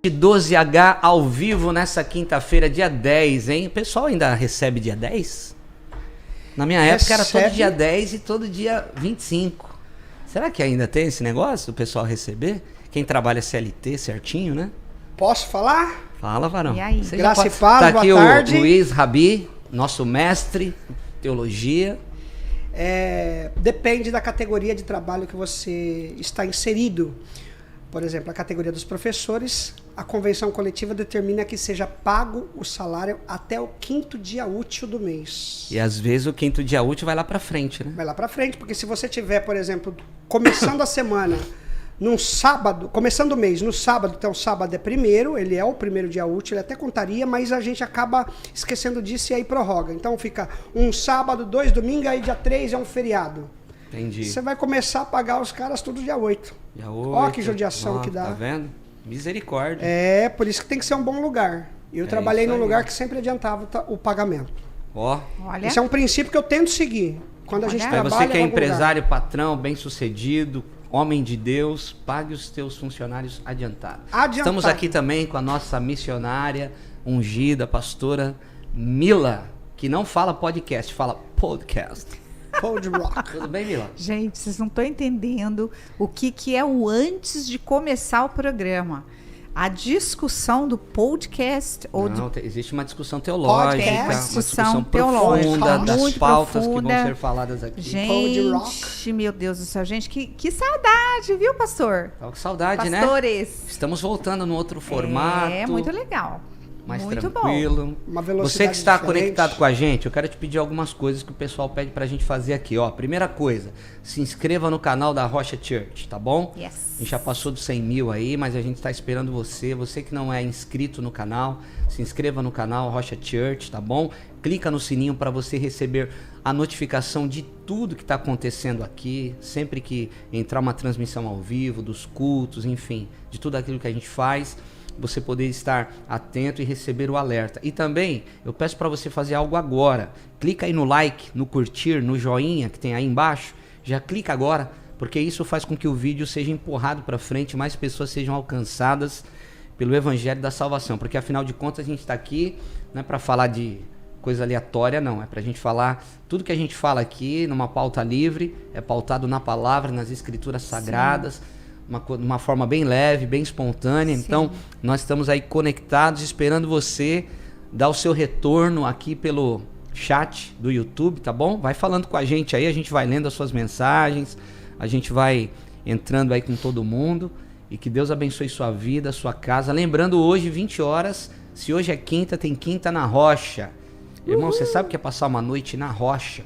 12H ao vivo nessa quinta-feira, dia 10, hein? O pessoal ainda recebe dia 10? Na minha época era todo dia 10 e todo dia 25. Será que ainda tem esse negócio do pessoal receber? Quem trabalha CLT certinho, né? Posso falar? Fala, varão. E aí? Graça e paz, tá aqui boa tarde. o Luiz Rabi, nosso mestre em teologia. Depende da categoria de trabalho que você está inserido. Por exemplo, a categoria dos professores, a convenção coletiva determina que seja pago o salário até o 5º dia útil do mês. E às vezes o 5º dia útil vai lá pra frente, né? Vai lá pra frente, porque se você tiver, por exemplo, começando a semana num sábado, começando o mês no sábado, então sábado é primeiro, ele é o primeiro dia útil, ele até contaria, mas a gente acaba esquecendo disso e aí prorroga. Então fica um sábado, 2 domingos, aí dia 3 é um feriado. Entendi. Você vai começar a pagar os caras tudo dia 8. Dia 8. Ó que judiação que dá. Tá vendo? Misericórdia. Por isso que tem que ser um bom lugar. Eu trabalhei num lugar que sempre adiantava o pagamento. Ó. Olha. Esse é um princípio que eu tento seguir. Quando a gente Olha. trabalha Você que é em algum empresário, patrão, bem-sucedido, homem de Deus, pague os teus funcionários adiantado. Estamos aqui também com a nossa missionária ungida, pastora Mila, que não fala podcast, fala podcast. Pod Rock. Tudo bem, Mila? Gente, vocês não estão entendendo o que é o antes de começar o programa. A discussão do podcast existe uma discussão teológica, uma discussão teológica, profunda das muito pautas profunda. que vão ser faladas aqui. Gente, meu Deus do céu, gente, que saudade, viu, pastor? Tava com saudade, Pastores. né? Estamos voltando no outro formato. É, muito legal. Mais muito tranquilo. Bom. Uma velocidade Você que está diferente. conectado com a gente, eu quero te pedir algumas coisas que o pessoal pede pra gente fazer aqui, ó. Primeira coisa, se inscreva no canal da Rocha Church, tá bom? Yes. A gente já passou dos 100 mil aí, mas a gente está esperando você. Você que não é inscrito no canal, se inscreva no canal Rocha Church, tá bom? Clica no sininho para você receber a notificação de tudo que está acontecendo aqui. Sempre que entrar uma transmissão ao vivo, dos cultos, enfim, de tudo aquilo que a gente faz, você poder estar atento e receber o alerta. E também, eu peço para você fazer algo agora. Clica aí no like, no curtir, no joinha que tem aí embaixo. Já clica agora, porque isso faz com que o vídeo seja empurrado para frente, mais pessoas sejam alcançadas pelo Evangelho da Salvação. Porque afinal de contas a gente está aqui não é para falar de coisa aleatória, não. É para a gente falar, tudo que a gente fala aqui numa pauta livre, é pautado na palavra, nas escrituras sagradas. Sim. Uma forma bem leve, bem espontânea. Sim. Então, nós estamos aí conectados, esperando você dar o seu retorno aqui pelo chat do YouTube, tá bom? Vai falando com a gente aí, a gente vai lendo as suas mensagens, a gente vai entrando aí com todo mundo. E que Deus abençoe sua vida, sua casa. Lembrando, hoje, 20 horas, se hoje é quinta, tem quinta na Rocha. Irmão, você sabe o que é passar uma noite na Rocha?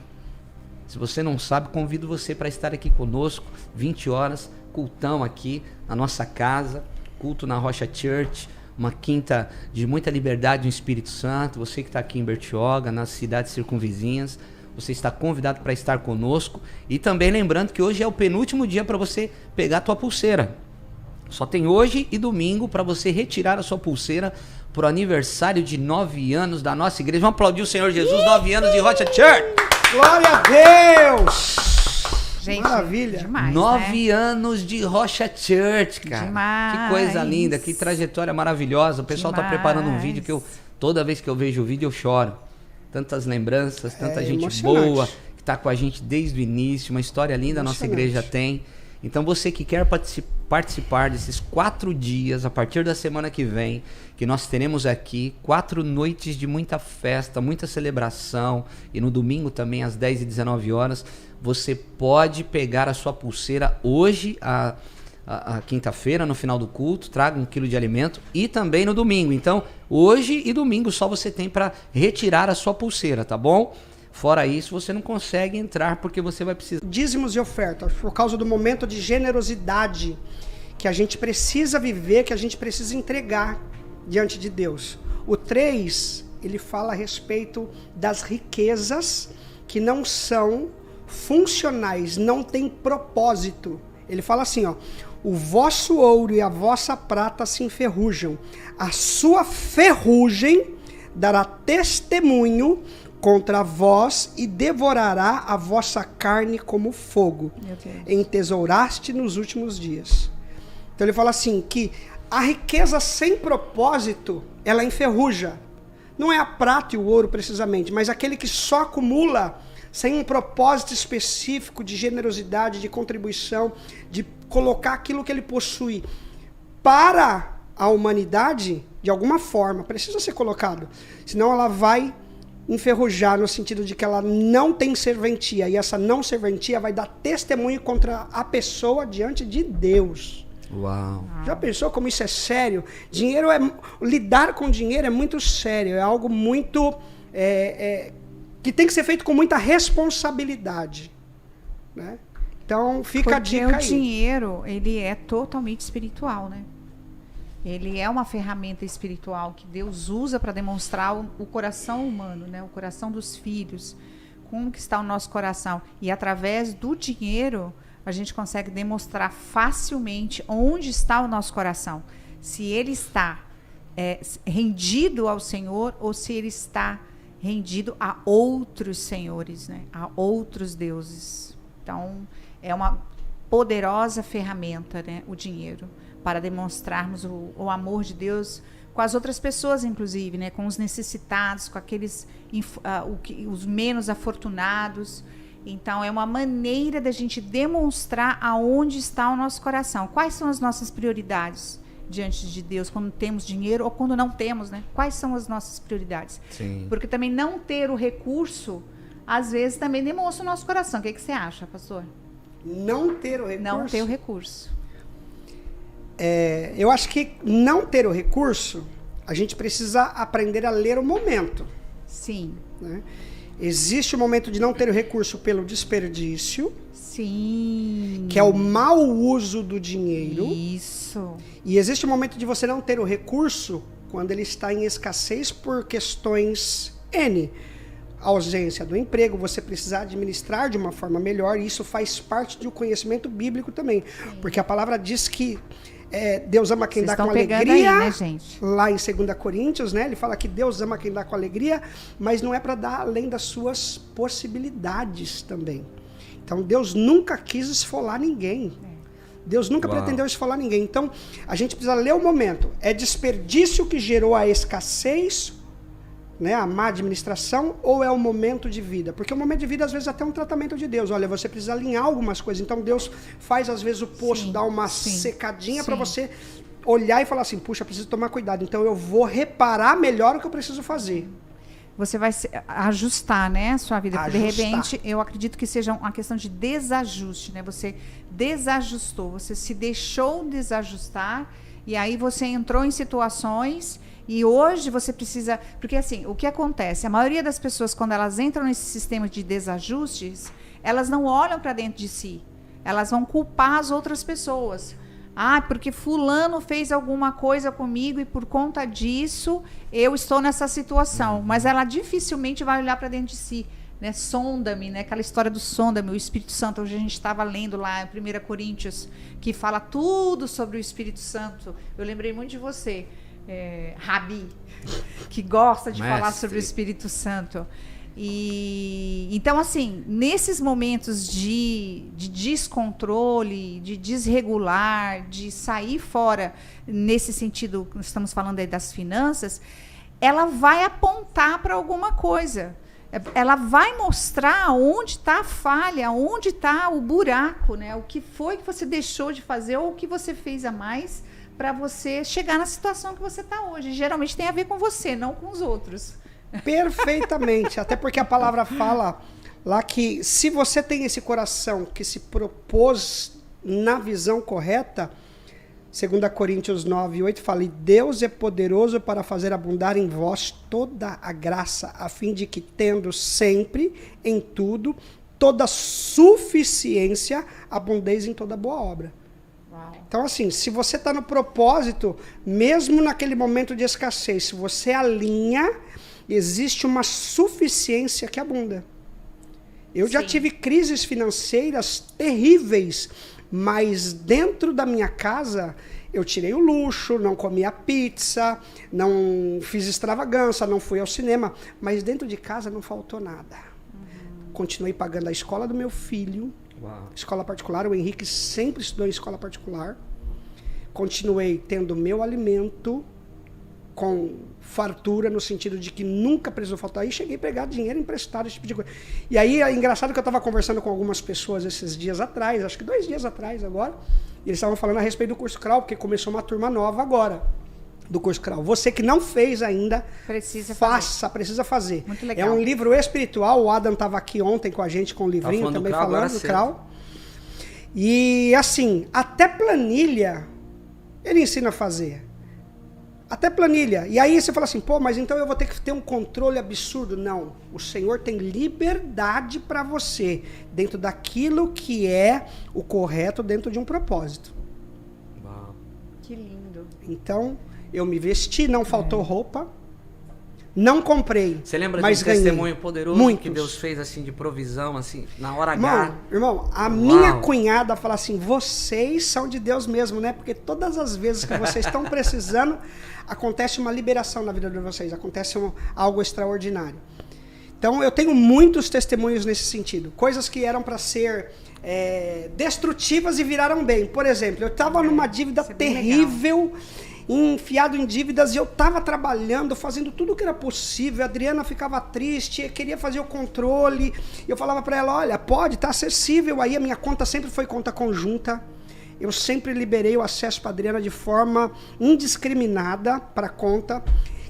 Se você não sabe, convido você para estar aqui conosco, 20 horas, cultão aqui na nossa casa, culto na Rocha Church, uma quinta de muita liberdade no Espírito Santo. Você que está aqui em Bertioga, nas cidades circunvizinhas, você está convidado para estar conosco. E também lembrando que hoje é o penúltimo dia para você pegar a tua pulseira. Só tem hoje e domingo para você retirar a sua pulseira para o aniversário de 9 anos da nossa igreja. Vamos aplaudir o Senhor Jesus, 9 anos de Rocha Church. Glória a Deus! Gente, maravilha. Demais, 9 né? anos de Rocha Church, cara. Demais. Que coisa linda, que trajetória maravilhosa. O pessoal tá preparando um vídeo que toda vez que eu vejo o vídeo eu choro. Tantas lembranças, tanta gente boa que tá com a gente desde o início. Uma história linda a nossa igreja tem. Então você que quer participar desses 4 dias, a partir da semana que vem, que nós teremos aqui 4 noites de muita festa, muita celebração, e no domingo também às 10 e 19 horas, você pode pegar a sua pulseira hoje, a quinta-feira, no final do culto, traga 1 quilo de alimento, e também no domingo. Então, hoje e domingo só você tem para retirar a sua pulseira, tá bom? Fora isso, você não consegue entrar porque você vai precisar. Dízimos e ofertas, por causa do momento de generosidade que a gente precisa viver, que a gente precisa entregar diante de Deus. O 3, ele fala a respeito das riquezas que não são funcionais, não tem propósito. Ele fala assim, ó: o vosso ouro e a vossa prata se enferrujam, a sua ferrugem dará testemunho contra vós e devorará a vossa carne como fogo. Entesouraste nos últimos dias. Então ele fala assim, que A riqueza sem propósito, ela enferruja. Não é a prata e o ouro precisamente, mas aquele que só acumula sem um propósito específico de generosidade, de contribuição, de colocar aquilo que ele possui para a humanidade, de alguma forma, precisa ser colocado. Senão ela vai enferrujar no sentido de que ela não tem serventia. E essa não serventia vai dar testemunho contra a pessoa diante de Deus. Uau. Já pensou como isso é sério? Dinheiro lidar com dinheiro é muito sério. É algo muito... que tem que ser feito com muita responsabilidade. Né? Então, fica a dica aí. Porque o dinheiro, ele é totalmente espiritual, né? Ele é uma ferramenta espiritual que Deus usa para demonstrar o coração humano, né? O coração dos filhos, como que está o nosso coração. E através do dinheiro, a gente consegue demonstrar facilmente onde está o nosso coração. Se ele está rendido ao Senhor ou se ele está rendido a outros senhores, né? A outros deuses. Então, é uma poderosa ferramenta, né? O dinheiro, para demonstrarmos o amor de Deus com as outras pessoas, inclusive, né? Com os necessitados, com aqueles os menos afortunados. Então, é uma maneira da gente demonstrar aonde está o nosso coração. Quais são as nossas prioridades diante de Deus quando temos dinheiro ou quando não temos, né? Quais são as nossas prioridades? Sim. Porque também não ter o recurso, às vezes, também demonstra o nosso coração. O que você acha, pastor? Não ter o recurso? Não ter o recurso. Eu acho que não ter o recurso, a gente precisa aprender a ler o momento. Sim. Né? Existe o momento de não ter o recurso pelo desperdício. Sim. Que é o mau uso do dinheiro. Isso. E existe o momento de você não ter o recurso quando ele está em escassez por questões N. A ausência do emprego, você precisar administrar de uma forma melhor, e isso faz parte do conhecimento bíblico também. Sim. Porque a palavra diz que Deus ama quem dá com alegria. Aí, né, gente? Lá em 2 Coríntios, né, ele fala que Deus ama quem dá com alegria, mas não é para dar além das suas possibilidades também. Então, Deus nunca quis esfolar ninguém. Deus nunca pretendeu esfolar ninguém. Então, a gente precisa ler o momento. É desperdício que gerou a escassez, né, a má administração, ou é o momento de vida? Porque o momento de vida, às vezes, até é um tratamento de Deus. Olha, você precisa alinhar algumas coisas. Então, Deus faz, às vezes, o poço, dá uma secadinha para você olhar e falar assim, puxa, preciso tomar cuidado. Então, eu vou reparar melhor o que eu preciso fazer. Você vai ajustar, né, a sua vida. Porque, de repente, eu acredito que seja uma questão de desajuste, né? Você desajustou, você se deixou desajustar, e aí você entrou em situações, e hoje você precisa... Porque, assim, o que acontece? A maioria das pessoas, quando elas entram nesse sistema de desajustes, elas não olham para dentro de si. Elas vão culpar as outras pessoas. Ah, porque fulano fez alguma coisa comigo e por conta disso eu estou nessa situação. Mas ela dificilmente vai olhar para dentro de si. Né? Sonda-me, né? Aquela história do sonda-me, o Espírito Santo. Hoje a gente estava lendo lá em 1 Coríntios, que fala tudo sobre o Espírito Santo. Eu lembrei muito de você, Rabi, que gosta de falar sobre o Espírito Santo. E então, assim, nesses momentos de descontrole, de desregular, de sair fora, nesse sentido, estamos falando aí das finanças, ela vai apontar para alguma coisa. Ela vai mostrar onde está a falha, onde está o buraco, né? O que foi que você deixou de fazer ou o que você fez a mais para você chegar na situação que você está hoje. Geralmente tem a ver com você, não com os outros. Perfeitamente, até porque a palavra fala lá que se você tem esse coração que se propôs na visão correta, 2 Coríntios 9:8 fala, e Deus é poderoso para fazer abundar em vós toda a graça, a fim de que, tendo sempre, em tudo, toda suficiência, abundeis em toda boa obra. Então, assim, se você está no propósito, mesmo naquele momento de escassez, se você alinha, existe uma suficiência que abunda. Eu já tive crises financeiras terríveis, mas dentro da minha casa, eu tirei o luxo, não comia pizza, não fiz extravagância, não fui ao cinema, mas dentro de casa não faltou nada. Continuei pagando a escola do meu filho, escola particular, o Henrique sempre estudou em escola particular, continuei tendo meu alimento com fartura, no sentido de que nunca precisou faltar. Aí cheguei a pegar dinheiro emprestado, esse tipo de coisa. E aí é engraçado que eu estava conversando com algumas pessoas esses dias atrás, acho que 2 dias atrás agora, e eles estavam falando a respeito do curso CRAL, porque começou uma turma nova agora do curso CRAL. Você que não fez ainda, precisa fazer. Muito legal. É um livro espiritual, o Adam estava aqui ontem com a gente com o livrinho também falando do CRAL. E assim, até planilha ele ensina a fazer. Até planilha. E aí você fala assim, pô, mas então eu vou ter que ter um controle absurdo. Não. O Senhor tem liberdade para você, dentro daquilo que é o correto, dentro de um propósito. Uau. Que lindo. Então, eu me vesti, não faltou roupa. Não comprei. Você lembra mas de um ganhei. testemunho poderoso Muitos. que Deus fez assim de provisão, assim, na hora H? Irmão, a minha cunhada fala assim, vocês são de Deus mesmo, né? Porque todas as vezes que vocês estão precisando, acontece uma liberação na vida de vocês, acontece algo extraordinário. Então eu tenho muitos testemunhos nesse sentido. Coisas que eram para ser destrutivas e viraram bem. Por exemplo, eu estava numa dívida terrível, enfiado em dívidas, e eu estava trabalhando, fazendo tudo o que era possível. A Adriana ficava triste, queria fazer o controle. Eu falava para ela, olha, pode, tá acessível aí. A minha conta sempre foi conta conjunta. Eu sempre liberei o acesso para a Adriana de forma indiscriminada para a conta.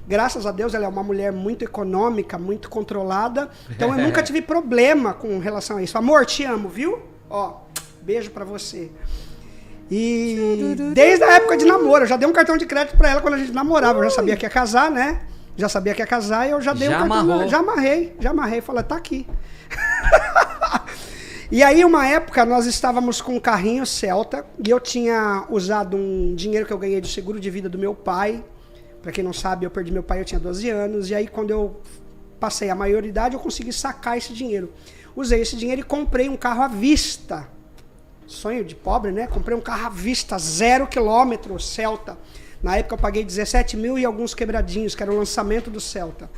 Graças a Deus, ela é uma mulher muito econômica, muito controlada. Então eu nunca tive problema com relação a isso. Amor, te amo, viu? Ó, beijo para você. E desde a época de namoro, eu já dei um cartão de crédito para ela quando a gente namorava. Eu já sabia que ia casar, né? Já sabia que ia casar e eu já dei um cartão. Já amarrei. Falei, tá aqui. E aí, uma época, nós estávamos com um carrinho Celta e eu tinha usado um dinheiro que eu ganhei do seguro de vida do meu pai. Para quem não sabe, eu perdi meu pai, eu tinha 12 anos. E aí, quando eu passei a maioridade, eu consegui sacar esse dinheiro. Usei esse dinheiro e comprei um carro à vista. Sonho de pobre, né? Comprei um carro à vista, 0 km, Celta. Na época eu paguei 17 mil e alguns quebradinhos, que era o lançamento do Celta.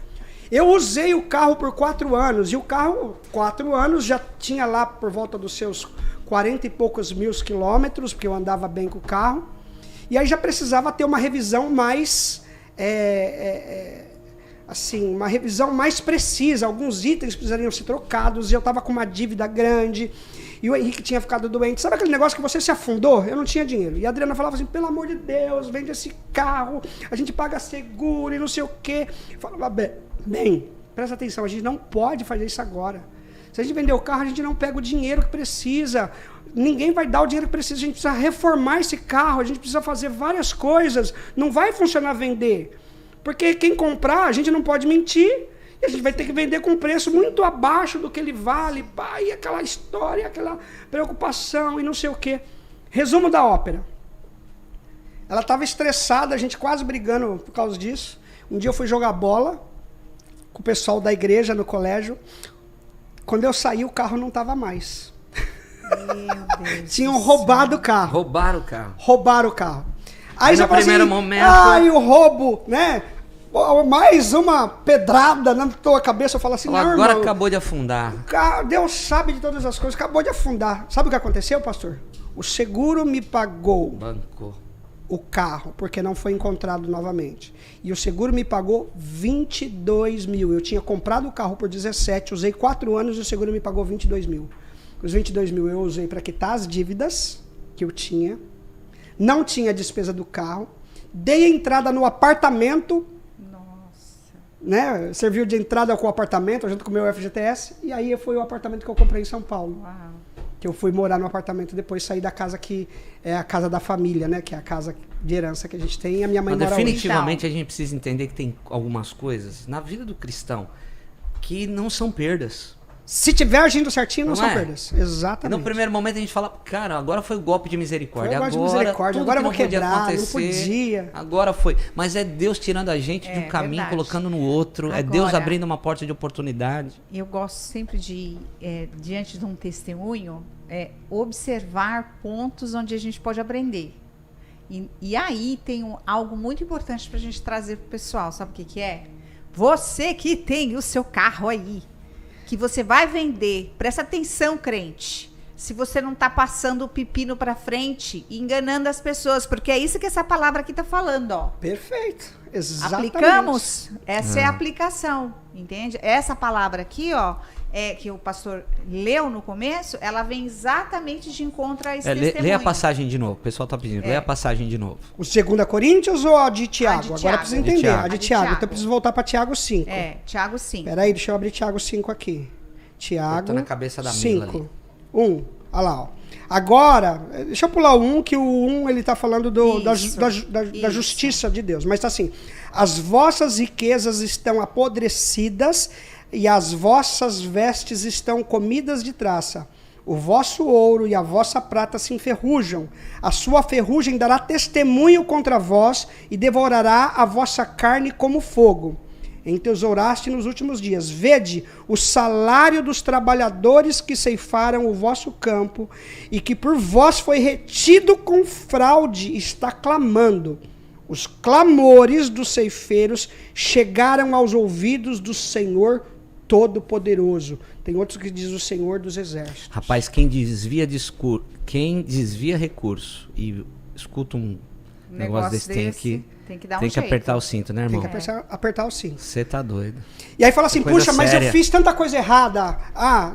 Eu usei o carro por 4 anos, e o carro, 4 anos, já tinha lá por volta dos seus 40 e poucos mil quilômetros, porque eu andava bem com o carro. E aí já precisava ter uma revisão mais... assim, uma revisão mais precisa. Alguns itens precisariam ser trocados, e eu estava com uma dívida grande, e o Henrique tinha ficado doente. Sabe aquele negócio que você se afundou? Eu não tinha dinheiro. E a Adriana falava assim, pelo amor de Deus, vende esse carro, a gente paga seguro e não sei o quê. Eu falava, bem, presta atenção, a gente não pode fazer isso agora. Se a gente vender o carro, a gente não pega o dinheiro que precisa. Ninguém vai dar o dinheiro que precisa. A gente precisa reformar esse carro, a gente precisa fazer várias coisas. Não vai funcionar vender. Porque quem comprar, a gente não pode mentir. E a gente vai ter que vender com um preço muito abaixo do que ele vale. Pá, e aquela história, aquela preocupação e não sei o quê. Resumo da ópera. Ela estava estressada, a gente quase brigando por causa disso. Um dia eu fui jogar bola com o pessoal da igreja no colégio. Quando eu saí, o carro não estava mais. Meu Deus. Tinham roubado o carro. Roubaram o carro. Aí no primeiro momento... Ai, o roubo, né? Mais uma pedrada na tua cabeça. Eu falo assim, não, agora irmão, acabou de afundar. Deus sabe de todas as coisas. Acabou de afundar. Sabe o que aconteceu, pastor? O seguro me pagou o carro, porque não foi encontrado novamente. E o seguro me pagou 22 mil. Eu tinha comprado o carro por 17, usei 4 anos e o seguro me pagou 22 mil. Os 22 mil eu usei para quitar as dívidas que eu tinha. Não tinha despesa do carro. Dei a entrada no apartamento. Né? Serviu de entrada com o apartamento, junto com o meu FGTS. E aí foi o apartamento que eu comprei em São Paulo. Uau. Que eu fui morar no apartamento depois, sair da casa que é a casa da família, né? Que é a casa de herança que a gente tem. E a minha mãe Mas mora definitivamente hoje. A gente precisa entender que tem algumas coisas na vida do cristão que não são perdas. Se tiver agindo certinho, não são perdas. E Exatamente. no primeiro momento a gente fala, cara, agora foi o golpe de misericórdia. Foi o golpe de misericórdia. Agora eu vou quebrar, não acontecer, podia. Agora foi. Mas é Deus tirando a gente de um caminho, verdade. Colocando no outro. Agora, é Deus abrindo uma porta de oportunidade. Eu gosto sempre de, diante de um testemunho, observar pontos onde a gente pode aprender. E aí tem algo muito importante para a gente trazer para o pessoal. Sabe o que é? Você que tem o seu carro aí, que você vai vender, presta atenção, crente. se você não está passando o pepino para frente e enganando as pessoas, porque é isso que essa palavra aqui está falando, ó. Perfeito, exatamente. Aplicamos, essa é a aplicação, entende? Essa palavra aqui, ó, que o pastor leu no começo, ela vem exatamente de encontro a esse testemunho. Lê a passagem de novo, o pessoal está pedindo, lê a passagem de novo. O 2 Coríntios ou a de Tiago? A de Agora precisa entender, a de Tiago. Então eu Tiago. preciso voltar para Tiago 5. Tiago 5. Peraí, deixa eu abrir Tiago 5 aqui. Tiago Tô na cabeça da Mila 5. 1. Olha lá, ó. Agora, deixa eu pular o 1, que o 1 ele está falando da justiça de Deus. Mas está assim: as vossas riquezas estão apodrecidas e as vossas vestes estão comidas de traça. O vosso ouro e a vossa prata se enferrujam. A sua ferrugem dará testemunho contra vós e devorará a vossa carne como fogo. Entesouraste nos últimos dias. Vede o salário dos trabalhadores que ceifaram o vosso campo e que por vós foi retido com fraude, está clamando. Os clamores dos ceifeiros chegaram aos ouvidos do Senhor Todo-Poderoso. Tem outros que diz o Senhor dos Exércitos. Rapaz, quem desvia recurso e escuta um negócio desse tem que dar tem que apertar o cinto, né, irmão? Tem que apertar o cinto. Você tá doido. E aí fala assim, puxa, mas séria. eu fiz tanta coisa errada.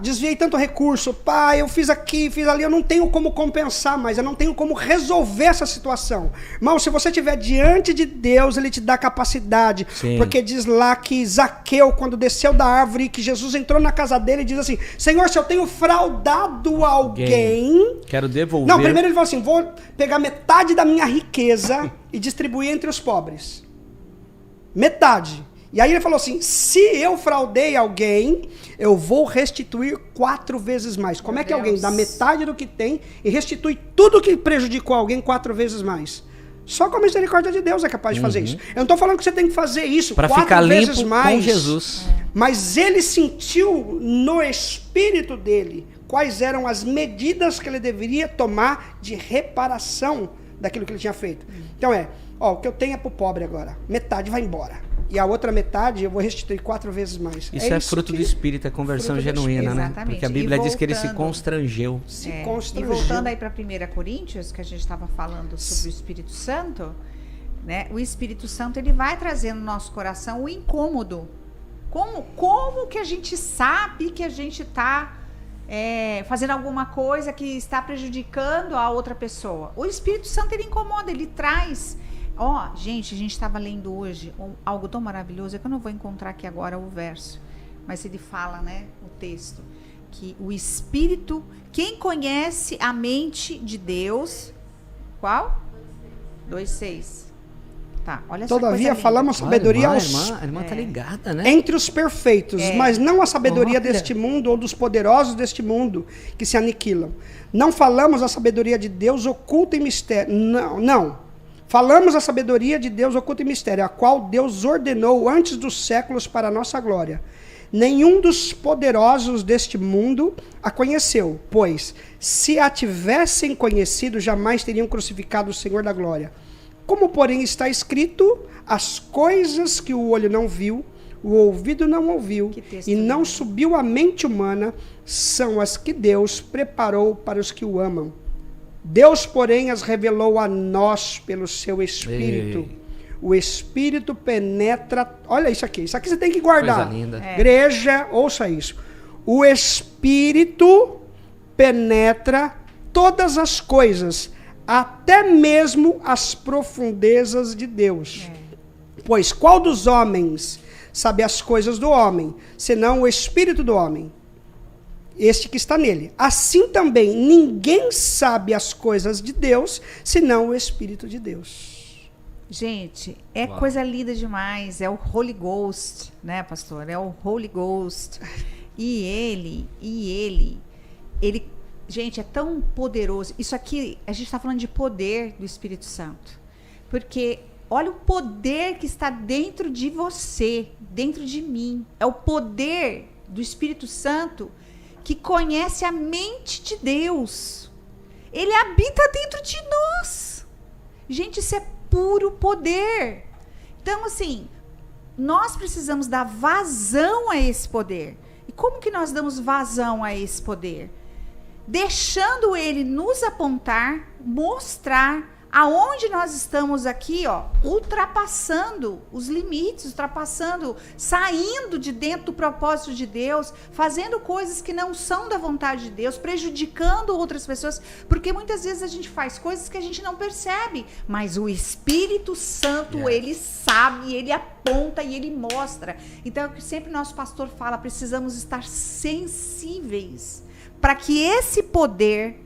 Desviei tanto recurso. Pá, eu fiz aqui, fiz ali. Eu não tenho como compensar mais. Eu não tenho como resolver essa situação. Irmão, se você estiver diante de Deus, Ele te dá capacidade. Sim. Porque diz lá que Zaqueu, quando desceu da árvore, que Jesus entrou na casa dele e diz assim, Senhor, se eu tenho fraudado alguém... Quero devolver... Não, primeiro ele falou assim, vou pegar metade da minha riqueza e distribuir entre os pobres. Metade. E aí ele falou assim, se eu fraudei alguém, eu vou restituir 4 vezes mais. Como é que alguém dá metade do que tem e restitui tudo que prejudicou alguém 4 vezes mais? Só com a misericórdia de Deus é capaz de fazer isso. Eu não estou falando que você tem que fazer isso para 4 ficar vezes limpo mais. com Jesus. Mas ele sentiu no espírito dele quais eram as medidas que ele deveria tomar de reparação daquilo que ele tinha feito. Então o que eu tenho é pro pobre agora. Metade vai embora. E a outra metade eu vou restituir 4 vezes mais. Isso é fruto do Espírito, é conversão genuína, né? Exatamente. Porque a Bíblia diz que ele se constrangeu. E voltando aí para 1 Coríntios, que a gente estava falando sobre o Espírito Santo, né? O Espírito Santo, ele vai trazer no nosso coração o incômodo. Como que a gente sabe que a gente está fazendo alguma coisa que está prejudicando a outra pessoa? O Espírito Santo, ele incomoda, ele traz... gente, a gente estava lendo hoje algo tão maravilhoso, é que eu não vou encontrar aqui agora o verso, mas ele fala, né, o texto, que o Espírito, quem conhece a mente de Deus, qual? 2:6. Tá, olha só. Todavia falamos sabedoria a irmã tá ligada, né? entre os perfeitos, mas não a sabedoria deste mundo ou dos poderosos deste mundo que se aniquilam. Não falamos a sabedoria de Deus oculta em mistério. Não. Falamos a sabedoria de Deus oculta em mistério, a qual Deus ordenou antes dos séculos para a nossa glória. Nenhum dos poderosos deste mundo a conheceu, pois, se a tivessem conhecido, jamais teriam crucificado o Senhor da glória. Como, porém, está escrito, as coisas que o olho não viu, o ouvido não ouviu, e não subiu à mente humana, são as que Deus preparou para os que o amam. Deus, porém, as revelou a nós pelo seu Espírito. O Espírito penetra... Olha isso aqui você tem que guardar. Coisa linda. Igreja, ouça isso. O Espírito penetra todas as coisas, até mesmo as profundezas de Deus. Pois qual dos homens sabe as coisas do homem, senão o Espírito do homem? Este que está nele. Assim também, ninguém sabe as coisas de Deus, senão o Espírito de Deus. Gente, coisa linda demais. É o Holy Ghost, né, pastor? É o Holy Ghost. E ele, gente, é tão poderoso. Isso aqui, a gente está falando de poder do Espírito Santo. Porque olha o poder que está dentro de você, dentro de mim. É o poder do Espírito Santo que conhece a mente de Deus. Ele habita dentro de nós. Gente, isso é puro poder. Então, assim, nós precisamos dar vazão a esse poder. E como que nós damos vazão a esse poder? deixando ele nos apontar, mostrar aonde nós estamos aqui, ó, ultrapassando os limites, saindo de dentro do propósito de Deus, fazendo coisas que não são da vontade de Deus, prejudicando outras pessoas, porque muitas vezes a gente faz coisas que a gente não percebe, mas o Espírito Santo, ele sabe, ele aponta e ele mostra. Então, é o que sempre nosso pastor fala, precisamos estar sensíveis para que esse poder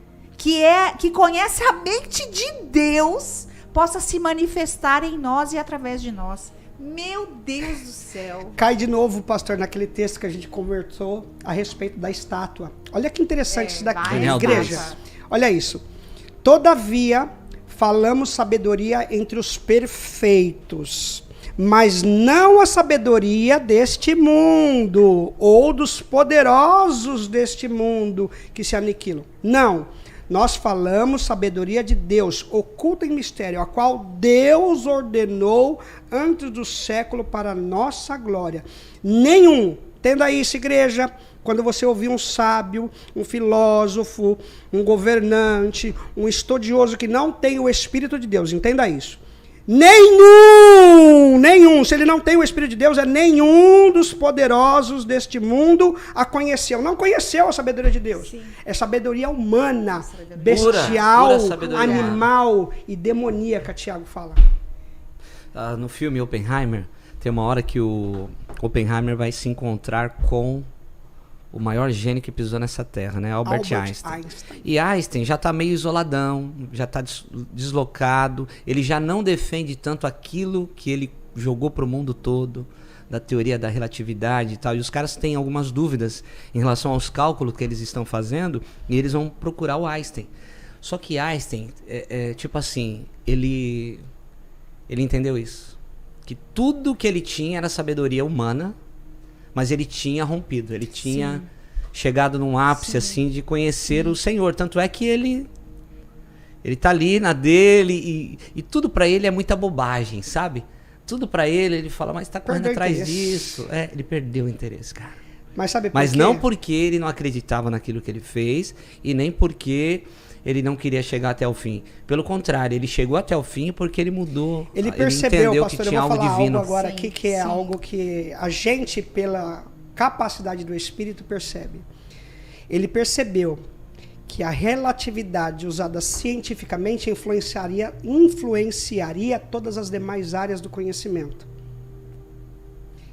que conhece a mente de Deus, possa se manifestar em nós e através de nós. Meu Deus do céu. Cai de novo, pastor, naquele texto que a gente conversou a respeito da estátua. Olha que interessante isso daqui, igreja. Olha isso. Todavia, falamos sabedoria entre os perfeitos, mas não a sabedoria deste mundo, ou dos poderosos deste mundo que se aniquilam. Não. Nós falamos sabedoria de Deus, oculta em mistério, a qual Deus ordenou antes do século para a nossa glória. Nenhum, entenda isso, igreja, quando você ouvir um sábio, um filósofo, um governante, um estudioso que não tem o Espírito de Deus, entenda isso. Nenhum, se ele não tem o Espírito de Deus, nenhum dos poderosos deste mundo a conheceu. Não conheceu a sabedoria de Deus. Sim. É sabedoria humana, bestial, pura sabedoria, animal e demoníaca, Tiago fala. No filme Oppenheimer, tem uma hora que o Oppenheimer vai se encontrar com o maior gênio que pisou nessa terra, né? Albert Einstein. E Einstein já está meio isoladão, já está deslocado, ele já não defende tanto aquilo que ele jogou para o mundo todo, da teoria da relatividade e tal, e os caras têm algumas dúvidas em relação aos cálculos que eles estão fazendo, e eles vão procurar o Einstein. Só que Einstein, tipo assim, ele entendeu isso, que tudo que ele tinha era sabedoria humana, mas ele tinha rompido, ele tinha chegado num ápice assim de conhecer o Senhor. Tanto é que ele tá ali na dele e tudo para ele é muita bobagem, sabe? Tudo para ele fala, mas tá correndo atrás disso. Ele perdeu o interesse, cara. Mas sabe por quê? Não porque ele não acreditava naquilo que ele fez e nem porque ele não queria chegar até o fim. Pelo contrário, ele chegou até o fim porque ele mudou. Ele percebeu, entendeu, pastor, que tinha algo divino. Algo agora aqui que é algo que a gente, pela capacidade do Espírito, percebe. Ele percebeu que a relatividade usada cientificamente influenciaria todas as demais áreas do conhecimento.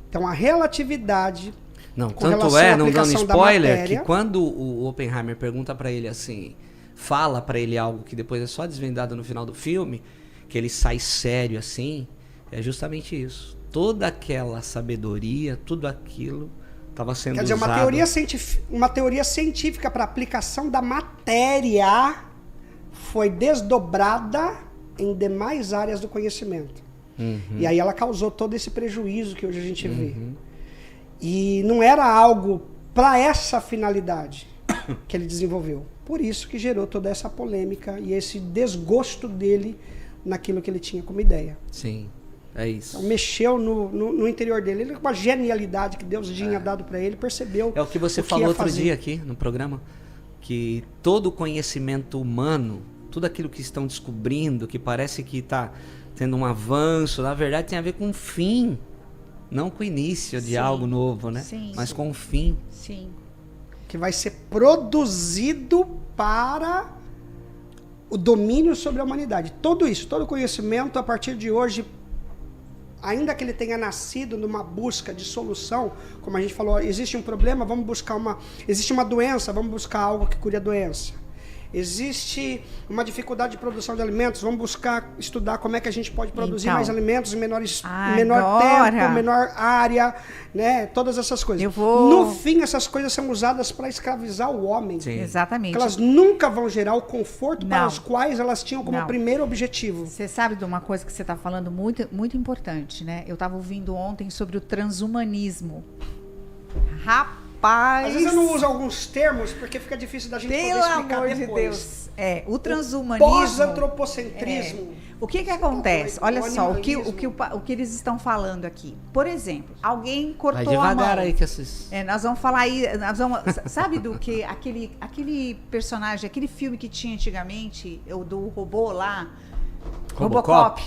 Então, a relatividade... Não, tanto é, não dando spoiler, matéria, que quando o Oppenheimer pergunta para ele assim... fala pra ele algo que depois é só desvendado no final do filme, que ele sai sério assim, é justamente isso. Toda aquela sabedoria, tudo aquilo estava sendo usado. Quer dizer, uma teoria científica para aplicação da matéria foi desdobrada em demais áreas do conhecimento. E aí ela causou todo esse prejuízo que hoje a gente vê. E não era algo para essa finalidade que ele desenvolveu. Por isso que gerou toda essa polêmica e esse desgosto dele naquilo que ele tinha como ideia. Sim, é isso. Então, mexeu no interior dele. Ele, com uma genialidade que Deus tinha dado para ele, percebeu. É o que você falou outro dia aqui no programa, que todo o conhecimento humano, tudo aquilo que estão descobrindo, que parece que está tendo um avanço, na verdade tem a ver com o fim, não com o início de algo novo, né? Mas com o fim. Sim. Que vai ser produzido para o domínio sobre a humanidade. Tudo isso, todo conhecimento, a partir de hoje, ainda que ele tenha nascido numa busca de solução, como a gente falou, existe um problema, vamos buscar existe uma doença, vamos buscar algo que cure a doença. Existe uma dificuldade de produção de alimentos, vamos buscar estudar como é que a gente pode produzir mais alimentos em menor tempo, menor área, né? Todas essas coisas. No fim, essas coisas são usadas para escravizar o homem. Sim. Exatamente. Elas nunca vão gerar o conforto para os quais elas tinham como primeiro objetivo. Você sabe de uma coisa que você está falando muito, muito importante, né? Eu estava ouvindo ontem sobre o transhumanismo. Rapaz! Às vezes eu não uso alguns termos porque fica difícil da gente poder explicar depois. Pelo amor de Deus. O transhumanismo... Pós-antropocentrismo. O que acontece? doido, Olha o só, animalismo. o que eles estão falando aqui. Por exemplo, alguém cortou Vai a mão. devagar aí que esses... Nós vamos falar aí, sabe do que aquele personagem, aquele filme que tinha antigamente, o do robô lá, Robocop.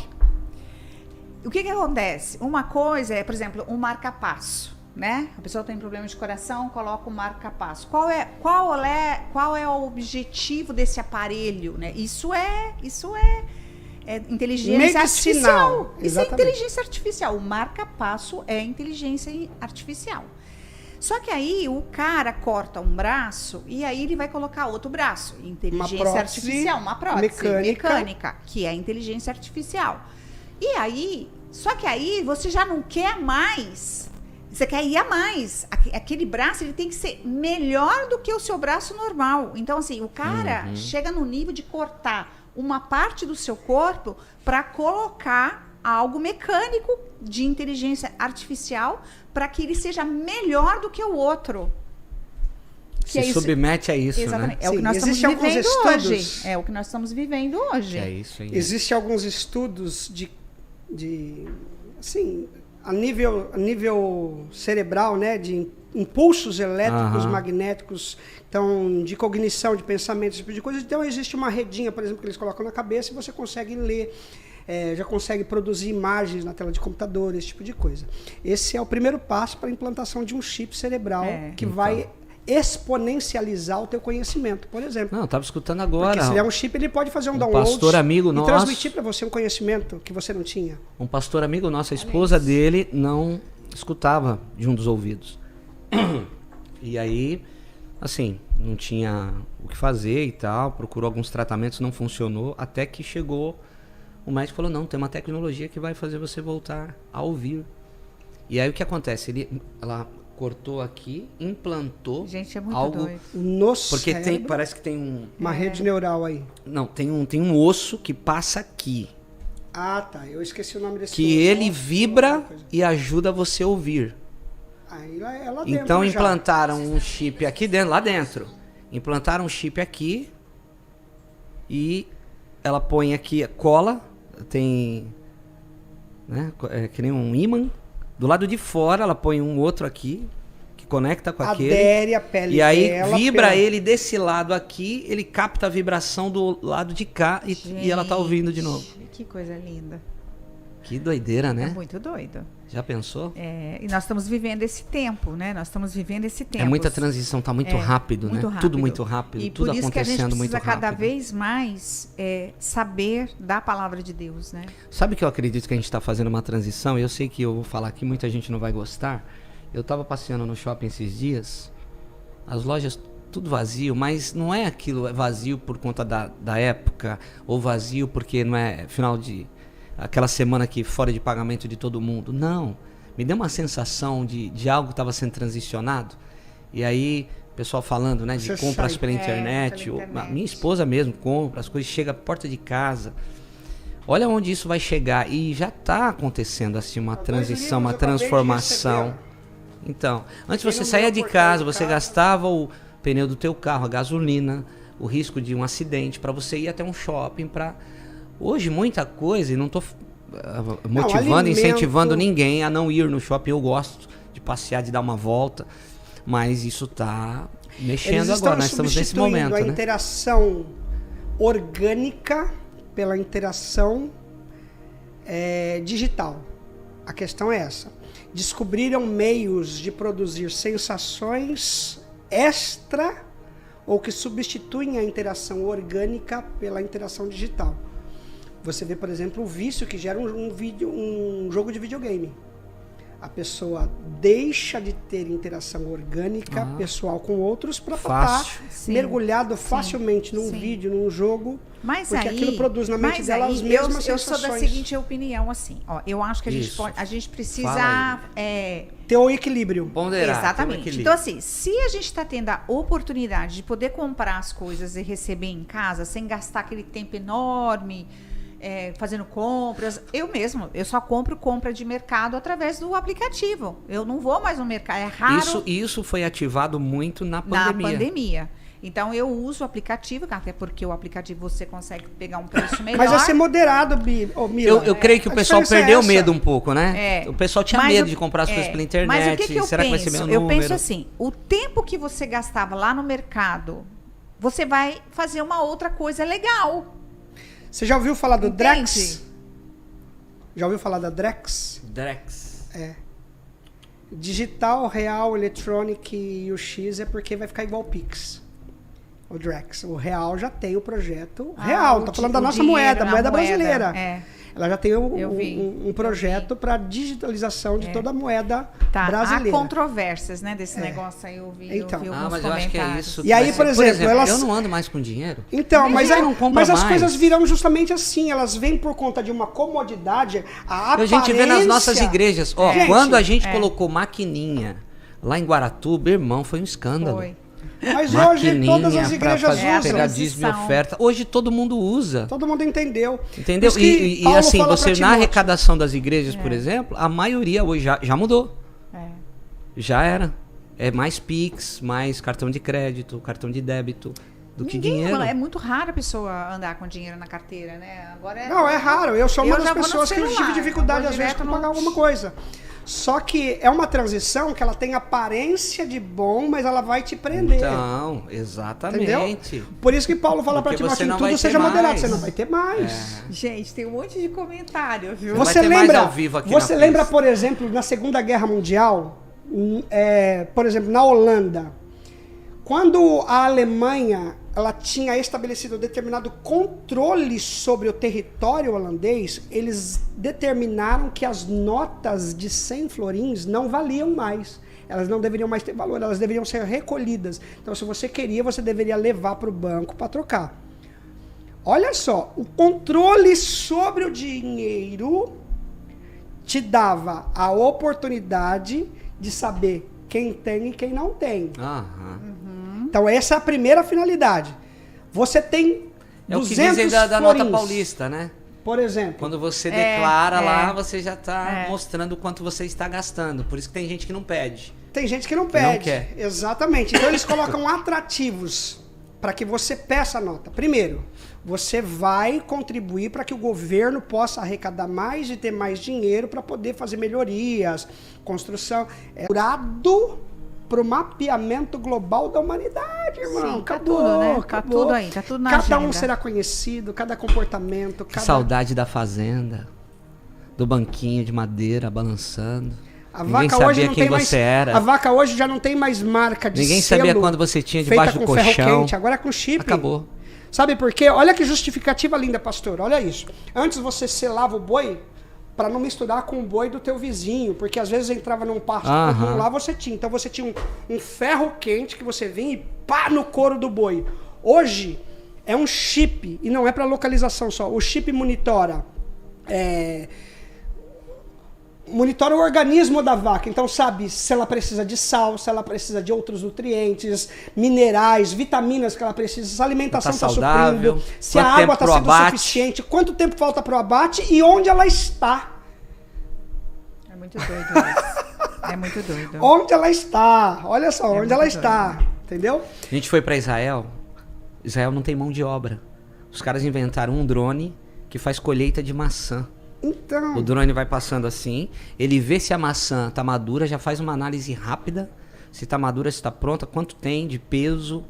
O que acontece? Uma coisa é, por exemplo, um marca-passo, né? A pessoa tem problema de coração, coloca um marca-passo. Qual é o objetivo desse aparelho, né? Isso é inteligência Medicinal. artificial. Isso é Exatamente. inteligência artificial. O marca-passo é inteligência artificial. Só que aí o cara corta um braço e aí ele vai colocar outro braço. Inteligência prótese artificial, uma prótese mecânica. mecânica, que é inteligência artificial. E aí, só que aí você já não quer mais. Você quer ir a mais. Aquele braço ele tem que ser melhor do que o seu braço normal. Então, assim, o cara chega no nível de cortar uma parte do seu corpo para colocar algo mecânico de inteligência artificial para que ele seja melhor do que o outro. Se submete a isso, exatamente. né? É o que nós estamos vivendo hoje. É o que nós estamos vivendo hoje. É isso aí. Existem alguns estudos de assim, a nível cerebral, né, de impulsos elétricos, magnéticos, então, de cognição, de pensamento, esse tipo de coisa. Então, existe uma redinha, por exemplo, que eles colocam na cabeça e você consegue ler, já consegue produzir imagens na tela de computador, esse tipo de coisa. Esse é o primeiro passo para a implantação de um chip cerebral que vai exponencializar o teu conhecimento, por exemplo. Não, eu estava escutando agora. Porque se ele é um chip, ele pode fazer um download pastor amigo e nosso, transmitir para você um conhecimento que você não tinha. Um pastor amigo nosso, a esposa dele não escutava de um dos ouvidos. E aí, assim, não tinha o que fazer e tal, procurou alguns tratamentos, não funcionou, até que chegou, o médico falou, não, tem uma tecnologia que vai fazer você voltar a ouvir. E aí o que acontece? Ela cortou aqui, implantou. Gente, é muito algo doido. No porque cérebro, parece que tem uma rede neural aí. Não, tem um osso que passa aqui, Ah, tá. Eu esqueci o nome desse que osso. ele Nossa, vibra alguma coisa. e ajuda você a ouvir. Aí é lá dentro. Então já. implantaram um chip aqui dentro, lá dentro. Implantaram um chip aqui e ela põe aqui, cola, tem, né, que nem um ímã. Do lado de fora ela põe um outro aqui que conecta com aquele. Adere a pele E aí dela vibra pela- ele desse lado aqui, ele capta a vibração do lado de cá e ela tá ouvindo de novo. Que coisa linda. Que doideira, É né? muito doido. Já pensou? E nós estamos vivendo esse tempo, né? Nós estamos vivendo esse tempo. É muita transição, tá muito rápido, muito né? rápido. Tudo muito rápido, E tudo por isso que a gente acontecendo muito precisa rápido. cada vez mais saber da palavra de Deus, né? Sabe que eu acredito que a gente está fazendo uma transição? Eu sei que eu vou falar aqui, muita gente não vai gostar. Eu estava passeando no shopping esses dias, as lojas tudo vazio, mas não é aquilo, é vazio por conta da época, ou vazio porque não é final de... aquela semana aqui fora de pagamento de todo mundo. Não. Me deu uma sensação de algo que estava sendo transicionado. E aí, o pessoal falando, né, de Você compras sai. pela internet. pela internet. A minha esposa mesmo compra, as coisas chegam à porta de casa. Olha onde isso vai chegar. E já está acontecendo assim uma transição, uma transformação. Então, antes você saía de casa, você gastava o pneu do teu carro, a gasolina, o risco de um acidente para você ir até um shopping para... Hoje muita coisa, e não estou motivando, alimento. incentivando ninguém a não ir no shopping. Eu gosto de passear, de dar uma volta, mas isso está mexendo agora. Nós estamos nesse momento, a né? interação orgânica pela interação digital. A questão é essa. Descobriram meios de produzir sensações extra ou que substituem a interação orgânica pela interação digital. Você vê, por exemplo, o vício que gera um jogo de videogame. A pessoa deixa de ter interação orgânica pessoal com outros para estar Fácil. mergulhado facilmente num Sim. vídeo, num jogo, Mas porque aí, aquilo produz na mente mas dela aí, as mesmas eu sou da sensações. seguinte opinião, assim. Ó, eu acho que Isso. a gente precisa... Fala Ter o equilíbrio. Ponderar. Exatamente. tem um Então, equilíbrio. assim, se a gente está tendo a oportunidade de poder comprar as coisas e receber em casa, sem gastar aquele tempo enorme, fazendo compras, eu só compra de mercado através do aplicativo. Eu não vou mais no mercado, é raro Isso foi ativado muito na na pandemia. pandemia. Então eu uso o aplicativo, até porque o aplicativo você consegue pegar um preço melhor. Mas é ser moderado, Mila. Eu creio que o pessoal perdeu o medo um pouco, né? É. O pessoal tinha Mas medo de comprar as coisas pela internet. Mas o que eu Será penso? que vai ser meu Eu número? penso assim, o tempo que você gastava lá no mercado, você vai fazer uma outra coisa legal. Você já ouviu falar do Entende? Drex? Já ouviu falar da Drex? Drex. É. Digital, real, electronic e o X é porque vai ficar igual o Pix. O Drex. O real já tem o projeto real. Tô falando da nossa moeda, moeda brasileira. É. Ela já tem um projeto para digitalização de toda a moeda brasileira. Há controvérsias, né, desse negócio aí, eu vi Então. alguns Mas eu acho que é comentários. isso. E aí, por exemplo, elas... eu não ando mais com dinheiro. Então, mas eu não compro as mais. coisas virão justamente assim. Elas vêm por conta de uma comodidade. A gente vê nas nossas igrejas. Ó, Gente, quando a gente colocou maquininha lá em Guaratuba, irmão, foi um escândalo. Foi. Mas hoje todas as Maquininha igrejas pra fazer, usam. pegar dízimo e oferta. Hoje todo mundo usa. Todo mundo entendeu. Entendeu? Por isso que E Paulo assim, fala pra você na Timóteo. arrecadação das igrejas, por exemplo, a maioria hoje já mudou. É. Já era. É mais Pix, mais cartão de crédito, cartão de débito do que dinheiro. É muito raro a pessoa andar com dinheiro na carteira, né? Agora Não, é raro. Eu sou uma já das vou no pessoas que celular, tive dificuldade eu vou às vezes direto para pagar no- alguma coisa. Só que é uma transição que ela tem aparência de bom, mas ela vai te prender. Então, Entendeu? exatamente. Por isso que Paulo fala para Porque Timóteo, você não tudo vai seja ter moderado, mais. você não vai ter mais. Gente, tem um monte de comentário, viu? Vai Você ter mais lembra, ao vivo aqui você na lembra, pista. por exemplo, na Segunda Guerra Mundial, por exemplo, na Holanda, quando a Alemanha ela tinha estabelecido determinado controle sobre o território holandês, eles determinaram que as notas de 100 florins não valiam mais. Elas não deveriam mais ter valor, elas deveriam ser recolhidas. Então, se você queria, você deveria levar para o banco para trocar. Olha só, o controle sobre o dinheiro te dava a oportunidade de saber quem tem e quem não tem. Aham. Então, essa é a primeira finalidade. Você tem É o que 200 dizem da nota florins, paulista, né? por exemplo. Quando você declara lá, é. você já está mostrando o quanto você está gastando. Por isso que tem gente que não pede. Tem gente que não não pede. quer. Exatamente. Então eles colocam atrativos para que você peça a nota. Primeiro, você vai contribuir para que o governo possa arrecadar mais e ter mais dinheiro para poder fazer melhorias, construção. É curado para o mapeamento global da humanidade, irmão. Sim, tá acabou, tudo, né? Tá acabou. tudo aí, tá tudo na Cada um agenda. será conhecido, cada comportamento, Que cada... saudade da fazenda. Do banquinho de madeira balançando. A Ninguém vaca hoje sabia não quem tem mais, você era. A vaca hoje já não tem mais marca de Ninguém selo sabia quando você tinha feita debaixo do com ferro colchão. quente, agora é com chip. Acabou. Sabe por quê? Olha que justificativa linda, pastor. Olha isso. Antes você selava o boi para não misturar com o boi do teu vizinho, porque às vezes entrava num pasto comum, lá você tinha. Então você tinha um ferro quente que você vinha e pá no couro do boi. Hoje é um chip e não é para localização só. O chip monitora monitora o organismo da vaca, então sabe se ela precisa de sal, se ela precisa de outros nutrientes, minerais, vitaminas que ela precisa, se a alimentação está saudável, suprindo, se a quanto água tempo está pro sendo abate. suficiente, quanto tempo falta para o abate e onde ela está. É muito doido isso. É muito doido. Onde ela está, olha só, onde muito ela doido. está, entendeu? A gente foi para Israel. Israel não tem mão de obra. Os caras inventaram um drone que faz colheita de maçã. Então, O drone vai passando assim, ele vê se a maçã tá madura, já faz uma análise rápida, se tá madura, se tá pronta, quanto tem de peso,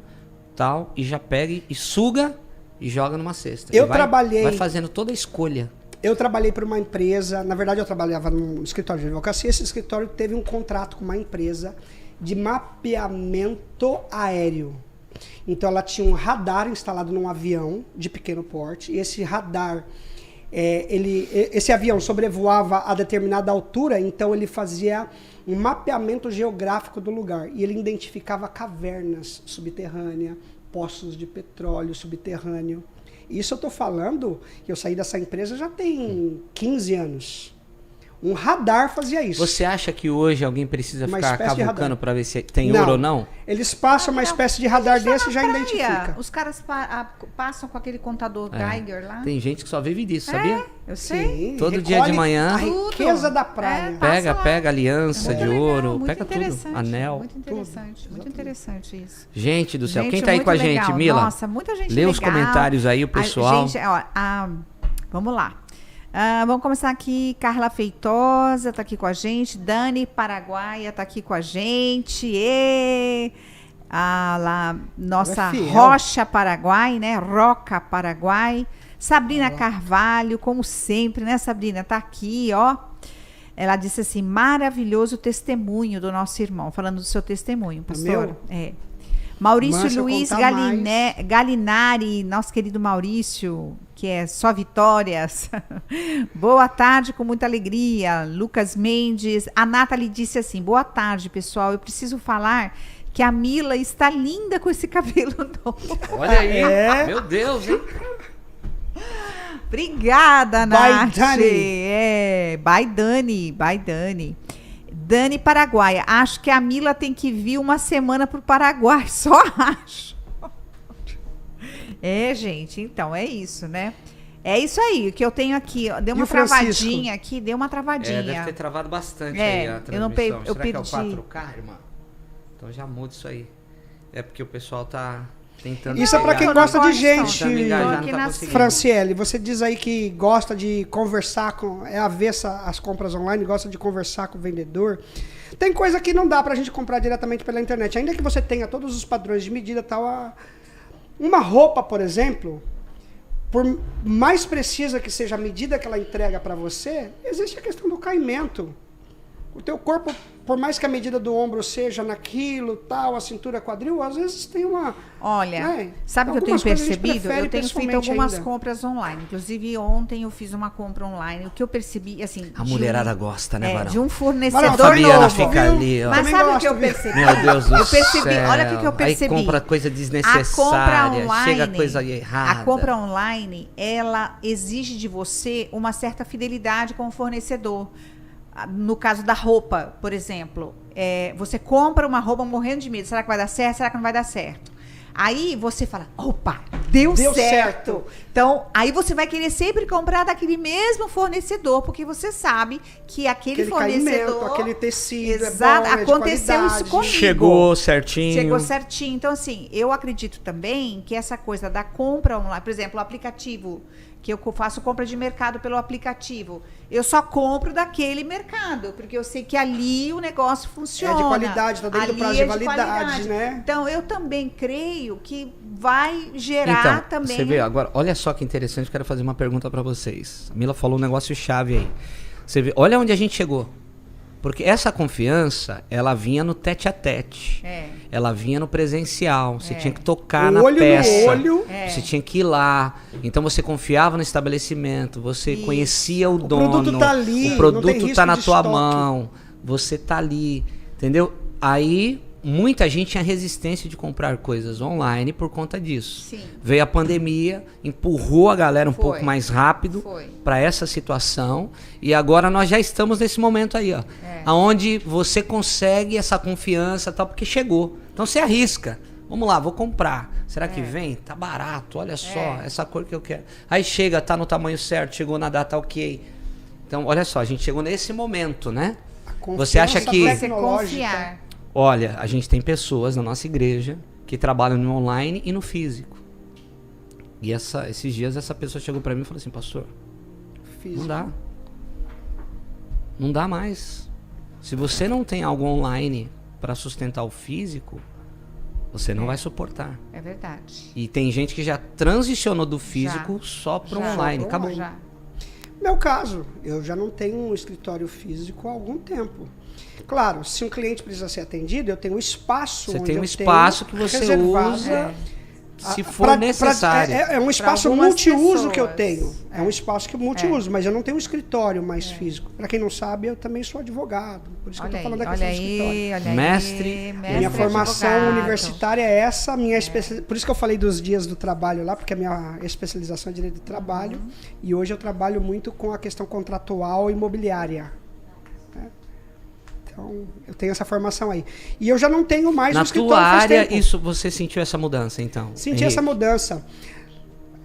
tal, e já pega e suga e joga numa cesta. Eu E vai, trabalhei- vai fazendo toda a escolha. eu trabalhei para uma empresa, na verdade eu trabalhava num escritório de advocacia, esse escritório teve um contrato com uma empresa de mapeamento aéreo. Então ela tinha um radar instalado num avião de pequeno porte, e esse radar, esse avião sobrevoava a determinada altura, então ele fazia um mapeamento geográfico do lugar, e ele identificava cavernas subterrâneas, poços de petróleo subterrâneo. Isso eu estou falando que eu saí dessa empresa já tem 15 anos. Um radar fazia isso. Você acha que hoje alguém precisa Uma ficar espécie de cavucando radar. para ver se tem ouro ou não? Eles passam uma espécie de radar desse e já identifica. Os caras passam com aquele contador Geiger lá. Tem gente que só vive disso, sabia? Eu sei. Sim, Todo dia de manhã. A riqueza da praia. Passa lá. Pega aliança de Legal, ouro, muito pega tudo, interessante, anel. Muito interessante, muito interessante isso. Gente do céu, Gente, quem tá aí muito com a legal. gente, Mila? Nossa, muita gente Lê os legal. comentários aí, o pessoal. Gente, ó, vamos lá. Vamos começar aqui. Carla Feitosa tá aqui com a gente. Dani Paraguaia tá aqui com a gente. Nossa Rocha Paraguai, né? Roca Paraguai. Sabrina Carvalho, como sempre, né, Sabrina? Tá aqui, ó. Ela disse assim: maravilhoso testemunho do nosso irmão. Falando do seu testemunho, pastor. Maurício Luiz Galinari, nosso querido Maurício, que é só vitórias. Boa tarde, com muita alegria. Lucas Mendes. A Nathalie disse assim: boa tarde, pessoal. Eu preciso falar que a Mila está linda com esse cabelo novo. Olha aí, meu Deus, hein? Obrigada, Nath. By Dani. By Dani. Dani Paraguaia, acho que a Mila tem que vir uma semana pro Paraguai, só acho. Gente, então é isso, né? É isso aí, o que eu tenho aqui, ó, deu uma travadinha aqui, deu uma travadinha. Deve ter travado bastante aí a transmissão. Eu Será perdi. que é o 4K, irmã? Então já muda isso aí. É porque o pessoal tá tentando... Isso é pra quem gosta de gente, Franciele. Você diz aí que gosta de conversar é avessa às compras online, gosta de conversar com o vendedor. Tem coisa que não dá pra gente comprar diretamente pela internet. Ainda que você tenha todos os padrões de medida e tal. Uma roupa, por exemplo, por mais precisa que seja a medida que ela entrega pra você, existe a questão do caimento. O teu corpo, por mais que a medida do ombro seja naquilo, tal, a cintura, quadril, às vezes tem uma... Olha, sabe o que eu tenho percebido? Eu tenho feito algumas compras online. Inclusive, ontem eu fiz uma compra online. O que eu percebi, assim... A mulherada gosta, né, Varão? De um fornecedor Fabiana novo. fica ali, ó. Mas sabe o que eu percebi? Meu Deus do céu. Olha o que eu percebi. Aí compra coisa desnecessária, chega coisa errada. A compra online, ela exige de você uma certa fidelidade com o fornecedor. No caso da roupa, por exemplo, você compra uma roupa morrendo de medo. Será que vai dar certo? Será que não vai dar certo? Aí você fala, opa, deu certo. Então, aí você vai querer sempre comprar daquele mesmo fornecedor, porque você sabe que aquele fornecedor... aquele tecido, exato, é bom, aconteceu isso comigo. Chegou certinho. Então, assim, eu acredito também que essa coisa da compra online, por exemplo, o aplicativo, que eu faço compra de mercado pelo aplicativo, eu só compro daquele mercado, porque eu sei que ali o negócio funciona. É de qualidade, tá dentro do prazo de validade, né? Então, eu também creio que vai gerar também... Você vê, agora, olha só que interessante, eu quero fazer uma pergunta para vocês. A Mila falou um negócio chave aí. Você vê, olha onde a gente chegou. Porque essa confiança, ela vinha no tete-a-tete. Ela vinha no presencial. Você tinha que tocar na peça. No olho. Você tinha que ir lá. Então você confiava no estabelecimento. Você conhecia o dono. O produto tá ali. O produto tá na tua mão. Você tá ali. Entendeu? Aí muita gente tinha resistência de comprar coisas online por conta disso. Sim. Veio a pandemia, empurrou a galera um pouco mais rápido para essa situação. E agora nós já estamos nesse momento aí, ó. Onde você consegue essa confiança, tal, porque chegou. Então você arrisca. Vamos lá, vou comprar. Será que vem? Tá barato, olha só, essa cor que eu quero. Aí chega, tá no tamanho certo, chegou na data ok. Então, olha só, a gente chegou nesse momento, né? Você acha que... Você confiar. Olha, a gente tem pessoas na nossa igreja que trabalham no online e no físico. E esses dias essa pessoa chegou para mim e falou assim, pastor, não dá. Não dá mais. Se você não tem algo online para sustentar o físico, você não vai suportar. É verdade. E tem gente que já transicionou do físico só para o online. Acabou. Meu caso, eu já não tenho um escritório físico há algum tempo. Claro, se um cliente precisa ser atendido, eu tenho um espaço. Você tem um espaço que você usa se for necessário. É um espaço multiuso que eu tenho. É um espaço que multiuso, mas eu não tenho um escritório mais físico. Para quem não sabe, eu também sou advogado. Por isso que eu estou falando da questão do escritório. Mestre. Minha formação universitária é essa. Por isso que eu falei dos dias do trabalho lá, porque a minha especialização é direito do trabalho. E hoje eu trabalho muito com a questão contratual imobiliária. Então, eu tenho essa formação aí. E eu já não tenho mais Na um escritório tua faz área, tempo. isso, você sentiu essa mudança, então? Senti essa mudança.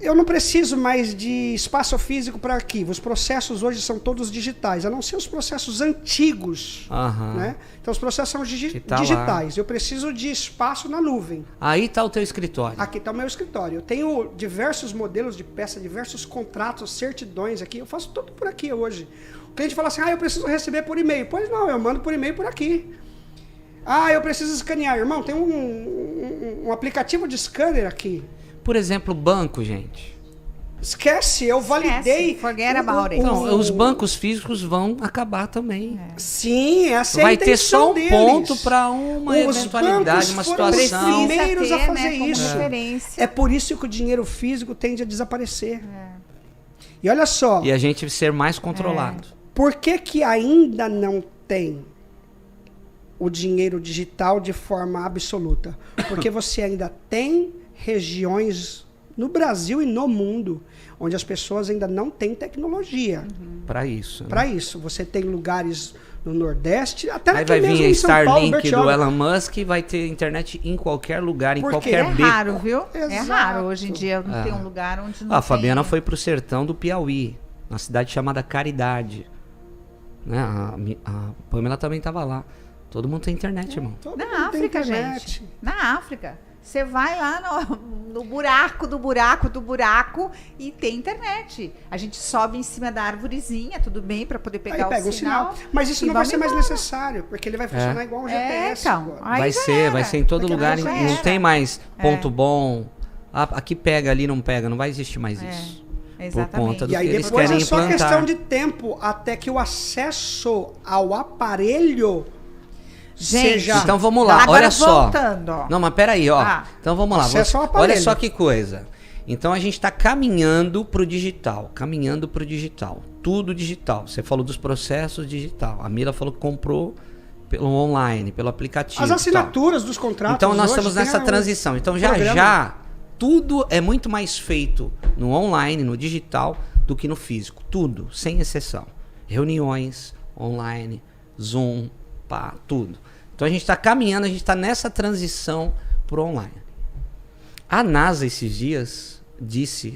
Eu não preciso mais de espaço físico para arquivo. Os processos hoje são todos digitais, a não ser os processos antigos. Né? Então, os processos são digitais. Eu preciso de espaço na nuvem. Aí está o teu escritório. Aqui está o meu escritório. Eu tenho diversos modelos de peça, diversos contratos, certidões aqui. Eu faço tudo por aqui hoje. O cliente fala assim, eu preciso receber por e-mail. Pois não, eu mando por e-mail por aqui. Eu preciso escanear. Irmão, tem um aplicativo de scanner aqui. Por exemplo, banco, gente. Esquece, eu validei. Forget about it. Então, os bancos físicos vão acabar também. Sim, essa é a Vai ter só um deles. ponto para uma eventualidade, uma situação. Os primeiros a fazer isso. Referência. É por isso que o dinheiro físico tende a desaparecer. E olha só. E a gente ser mais controlado. Por que ainda não tem o dinheiro digital de forma absoluta? Porque você ainda tem regiões no Brasil e no mundo onde as pessoas ainda não têm tecnologia. Para isso. Para isso. Você tem lugares no Nordeste, até Aí aqui vai mesmo vir a em São Paulo, Starlink Bertioga. do Elon Musk e vai ter internet em qualquer lugar, em Por quê? qualquer É beco. raro, viu? É Exato. raro. Hoje em dia não tem um lugar onde não A Fabiana tem. foi pro sertão do Piauí, na cidade chamada Caridade. Né? A Pamela também estava lá. Todo mundo tem internet, irmão. Todo mundo Na tem África, internet. gente. Na África. Você vai lá no buraco do buraco do buraco e tem internet. A gente sobe em cima da arvorezinha, tudo bem, para poder pegar Aí pega o sinal. Mas isso e não vai vamos ser mais embora. necessário, porque ele vai funcionar igual um GPS. Então. agora. Aí Vai já ser, era. vai ser em todo Daqui a lugar. pouco já Não era. tem mais ponto bom. Aqui pega, ali não pega. Não vai existir mais isso. Por Exatamente. conta do E aí que eles depois querem é só implantar. questão de tempo até que o acesso ao aparelho Gente, seja... Então vamos lá, Agora olha só. voltando, ó. Não, mas peraí, ó. Ah. Então vamos lá. Acesso ao aparelho. Olha só que coisa. Então a gente está caminhando pro digital. Caminhando pro digital. Tudo digital. Você falou dos processos digital. A Mila falou que comprou pelo online, pelo aplicativo. As e tal. assinaturas dos contratos. Então nós hoje estamos tem nessa um transição. Então já programa. já tudo é muito mais feito no online, no digital, do que no físico. Tudo, sem exceção. Reuniões online, Zoom, tudo. Então a gente está caminhando, a gente está nessa transição pro online. A NASA esses dias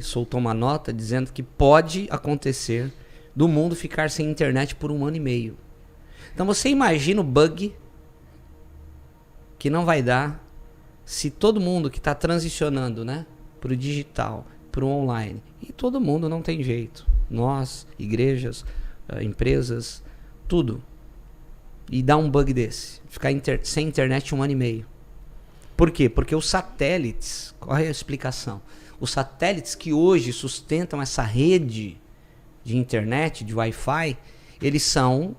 soltou uma nota dizendo que pode acontecer do mundo ficar sem internet por 1 ano e meio. Então você imagina o bug que não vai dar se todo mundo que está transicionando, né, para o digital, para o online, e todo mundo não tem jeito. Nós, igrejas, empresas, tudo. E dá um bug desse, ficar sem internet 1 ano e meio. Por quê? Porque os satélites, qual é a explicação? Os satélites que hoje sustentam essa rede de internet, de Wi-Fi, eles são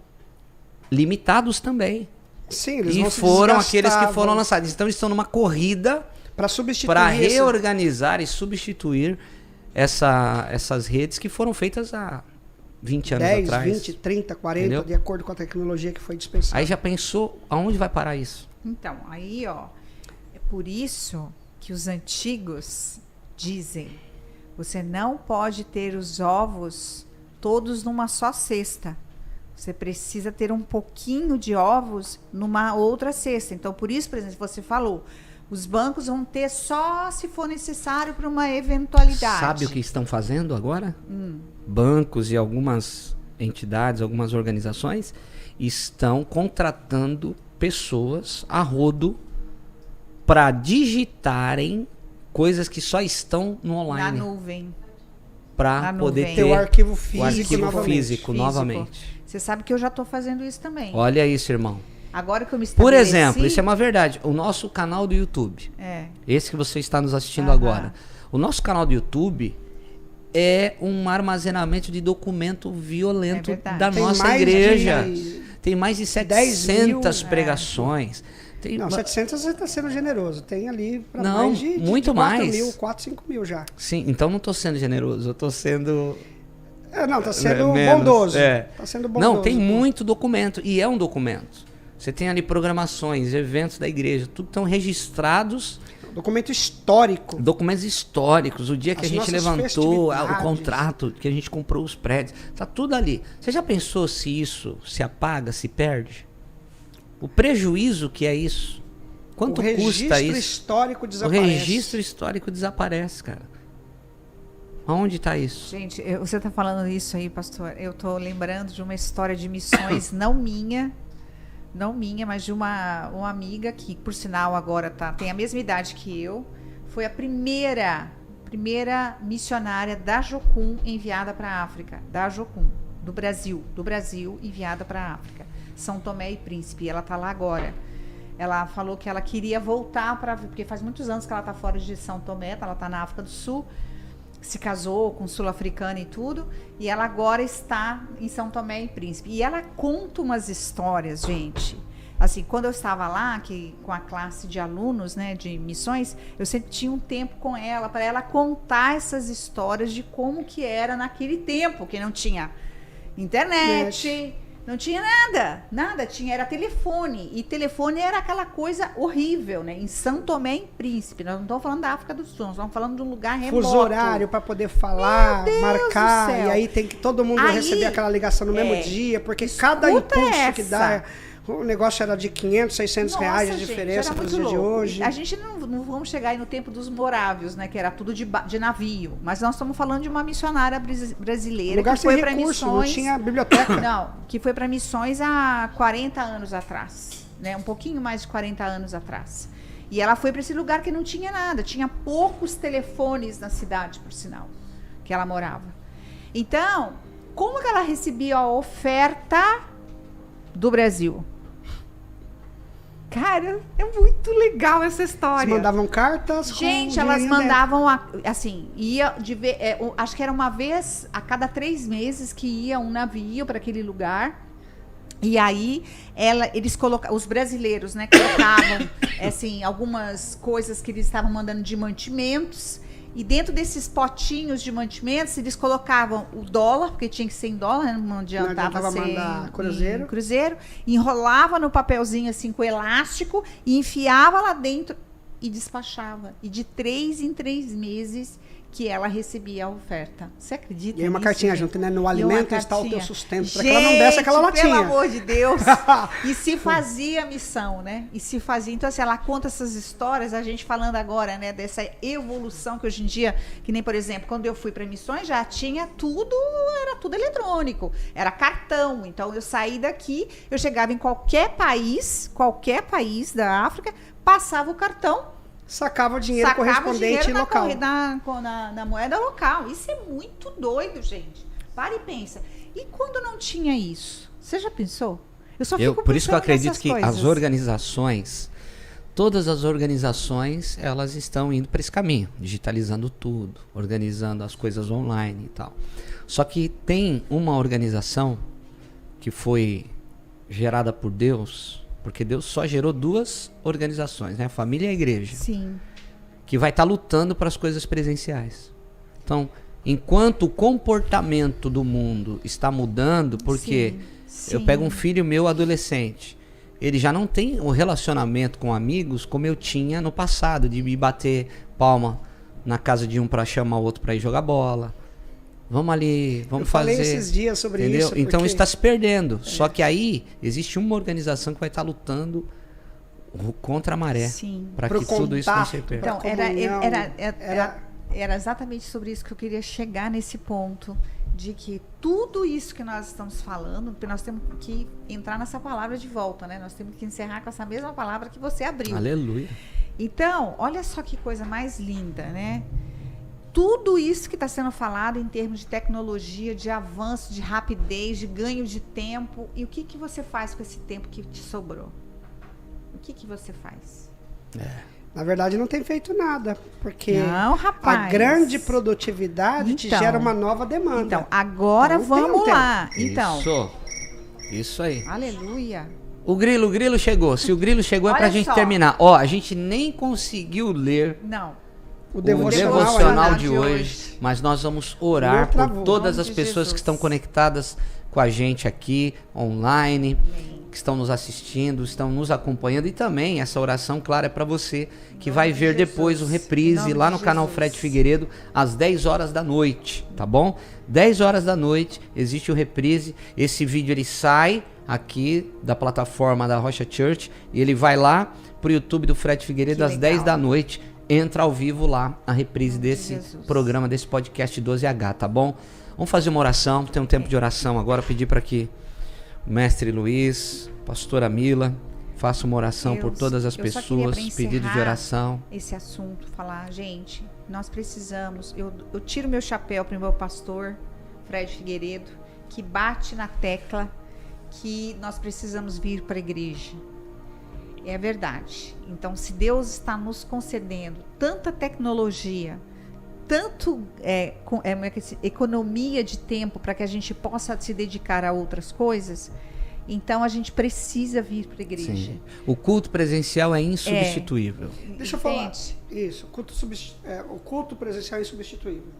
limitados também. Sim, eles E vão se foram desgastar, aqueles que foram vão- lançados. Então eles estão numa corrida Para substituir para esse- reorganizar e substituir essas redes que foram feitas há 20 anos 10, atrás. 20, 30, 40, Entendeu? de acordo com a tecnologia que foi dispensada. Aí já pensou aonde vai parar isso? Então, aí, ó, é por isso que os antigos dizem: você não pode ter os ovos todos numa só cesta. Você precisa ter um pouquinho de ovos numa outra cesta. Então, por isso, por exemplo, você falou, os bancos vão ter só se for necessário para uma eventualidade. Sabe o que estão fazendo agora? Bancos e algumas entidades, algumas organizações estão contratando pessoas a rodo para digitarem coisas que só estão no Na online nuvem. para na poder nuvem. ter Ter o arquivo o físico, arquivo novamente. físico novamente. Você sabe que eu já estou fazendo isso também. Olha isso, irmão. Agora que eu me Por estabeleci... exemplo, isso é uma verdade. O nosso canal do YouTube, esse que você está nos assistindo agora, o nosso canal do YouTube é um armazenamento de documento violento É verdade. da Tem nossa mais igreja. de Tem mais de 10 mil, 700 pregações. Tem Não, 700 você está sendo generoso. Tem ali para Não, mais de muito 4 mais. mil, 4, 5 mil já. Sim, então não estou sendo generoso, eu estou sendo Não, tá sendo menos, bondoso. é. Tá sendo bondoso. Não, tem muito documento, e é um documento. Você tem ali programações, eventos da igreja, tudo estão registrados, Documento histórico. documentos históricos, o dia que As a gente nossas levantou o festividades. contrato, que a gente comprou os prédios, tá tudo ali. Você já pensou se isso se apaga, se perde? O prejuízo que é isso. Quanto custa isso? O registro histórico desaparece. O registro histórico desaparece, cara. Onde está isso? Gente, você está falando isso aí, pastor. Eu estou lembrando de uma história de missões, não minha, mas de uma amiga que, por sinal, agora tem a mesma idade que eu. Foi a primeira missionária da Jocum enviada para a África. Da Jocum, do Brasil, enviada para a África. São Tomé e Príncipe. Ela está lá agora. Ela falou que ela queria voltar porque faz muitos anos que ela está fora de São Tomé, ela está na África do Sul. Se casou com um sul-africano e tudo, e ela agora está em São Tomé e Príncipe. E ela conta umas histórias, gente. Assim, quando eu estava lá, com a classe de alunos, né, de missões, eu sempre tinha um tempo com ela, para ela contar essas histórias de como que era naquele tempo, que não tinha internet, não tinha nada era telefone, e telefone era aquela coisa horrível, né, em São Tomé e Príncipe. Nós não estamos falando da África do Sul, nós estamos falando de um lugar remoto. Fuso horário para poder falar, marcar, e aí tem que todo mundo receber aquela ligação no mesmo dia, porque cada impulso que dá... O negócio era de 500, 600 reais de diferença para os dias de hoje. A gente não vamos chegar aí no tempo dos morávios, né? Que era tudo de navio. Mas nós estamos falando de uma missionária brasileira que foi para missões. Não tinha biblioteca. Não, que foi para missões há 40 anos atrás. Né? Um pouquinho mais de 40 anos atrás. E ela foi para esse lugar que não tinha nada. Tinha poucos telefones na cidade, por sinal, que ela morava. Então, como que ela recebia a oferta do Brasil? Cara, é muito legal essa história. Eles mandavam cartas? Gente, elas mandavam, assim, acho que era uma vez a cada 3 meses que ia um navio para aquele lugar. E aí, os brasileiros, né, colocavam, assim, algumas coisas que eles estavam mandando de mantimentos. E dentro desses potinhos de mantimentos, eles colocavam o dólar, porque tinha que ser em dólar, né? Não adiantava ser mandar cruzeiro. Enrolava no papelzinho assim com elástico e enfiava lá dentro e despachava. E de 3 em 3 meses que ela recebia a oferta. Você acredita? E aí uma cartinha junto, né? No alimento está o teu sustento. Para que ela não desse aquela latinha. Pelo amor de Deus. E se fazia missão, né? E se fazia. Então, assim, ela conta essas histórias, a gente falando agora, né? Dessa evolução que hoje em dia, que nem, por exemplo, quando eu fui para missões, já tinha tudo, era tudo eletrônico. Era cartão. Então, eu saí daqui, eu chegava em qualquer país da África, passava o cartão, sacava o dinheiro correspondente local. Na moeda local. Isso é muito doido, gente. Para e pensa. E quando não tinha isso? Você já pensou? Eu só fico por isso que eu acredito que coisas. As organizações, todas as organizações, elas estão indo para esse caminho, digitalizando tudo, organizando as coisas online e tal. Só que tem uma organização que foi gerada por Deus, porque Deus só gerou 2 organizações, né? A família e a igreja. Sim. Que vai estar lutando para as coisas presenciais. Então, enquanto o comportamento do mundo está mudando, porque eu pego um filho meu adolescente, ele já não tem um relacionamento com amigos como eu tinha no passado, de me bater palma na casa de um para chamar o outro para ir jogar bola. Vamos ali, vamos fazer. Eu falei esses dias sobre entendeu? isso. Então isso está se perdendo. Só que aí existe uma organização que vai estar lutando contra a maré. Para que tudo isso não se perca. Então, era exatamente sobre isso que eu queria chegar, nesse ponto de que tudo isso que nós estamos falando, porque nós temos que entrar nessa palavra de volta, né? Nós temos que encerrar com essa mesma palavra que você abriu. Aleluia. Então, olha só que coisa mais linda, né? Tudo isso que está sendo falado em termos de tecnologia, de avanço, de rapidez, de ganho de tempo. E o que você faz com esse tempo que te sobrou? O que você faz? Na verdade, não tem feito nada. Porque não, rapaz, a grande produtividade te gera uma nova demanda. Então, agora vamos lá. Então, isso aí. Aleluia. O grilo chegou. Se o grilo chegou, é pra gente terminar. Ó, a gente nem conseguiu ler. Não. O devocional de hoje, mas nós vamos orar por todas as pessoas que estão conectadas com a gente aqui, online, que estão nos assistindo, estão nos acompanhando, e também essa oração, claro, é para você que vai ver depois o reprise lá no canal Fred Figueiredo às 10 horas da noite, tá bom? 10 horas da noite existe o reprise, esse vídeo ele sai aqui da plataforma da Rocha Church e ele vai lá pro YouTube do Fred Figueiredo às 10 da noite. Entra ao vivo lá a reprise desse programa, desse podcast 12H, tá bom? Vamos fazer uma oração, tem um tempo de oração agora. Pedir para que o mestre Luiz, pastora Mila, faça uma oração por todas as pessoas, pedido de oração. Esse assunto, falar, gente, nós precisamos, eu tiro meu chapéu para o meu pastor, Fred Figueiredo, que bate na tecla que nós precisamos vir para a igreja. É verdade. Então, se Deus está nos concedendo tanta tecnologia, tanto economia de tempo para que a gente possa se dedicar a outras coisas, então a gente precisa vir para a igreja. Sim. O culto presencial é insubstituível. Deixa eu falar. Isso, o culto presencial é insubstituível.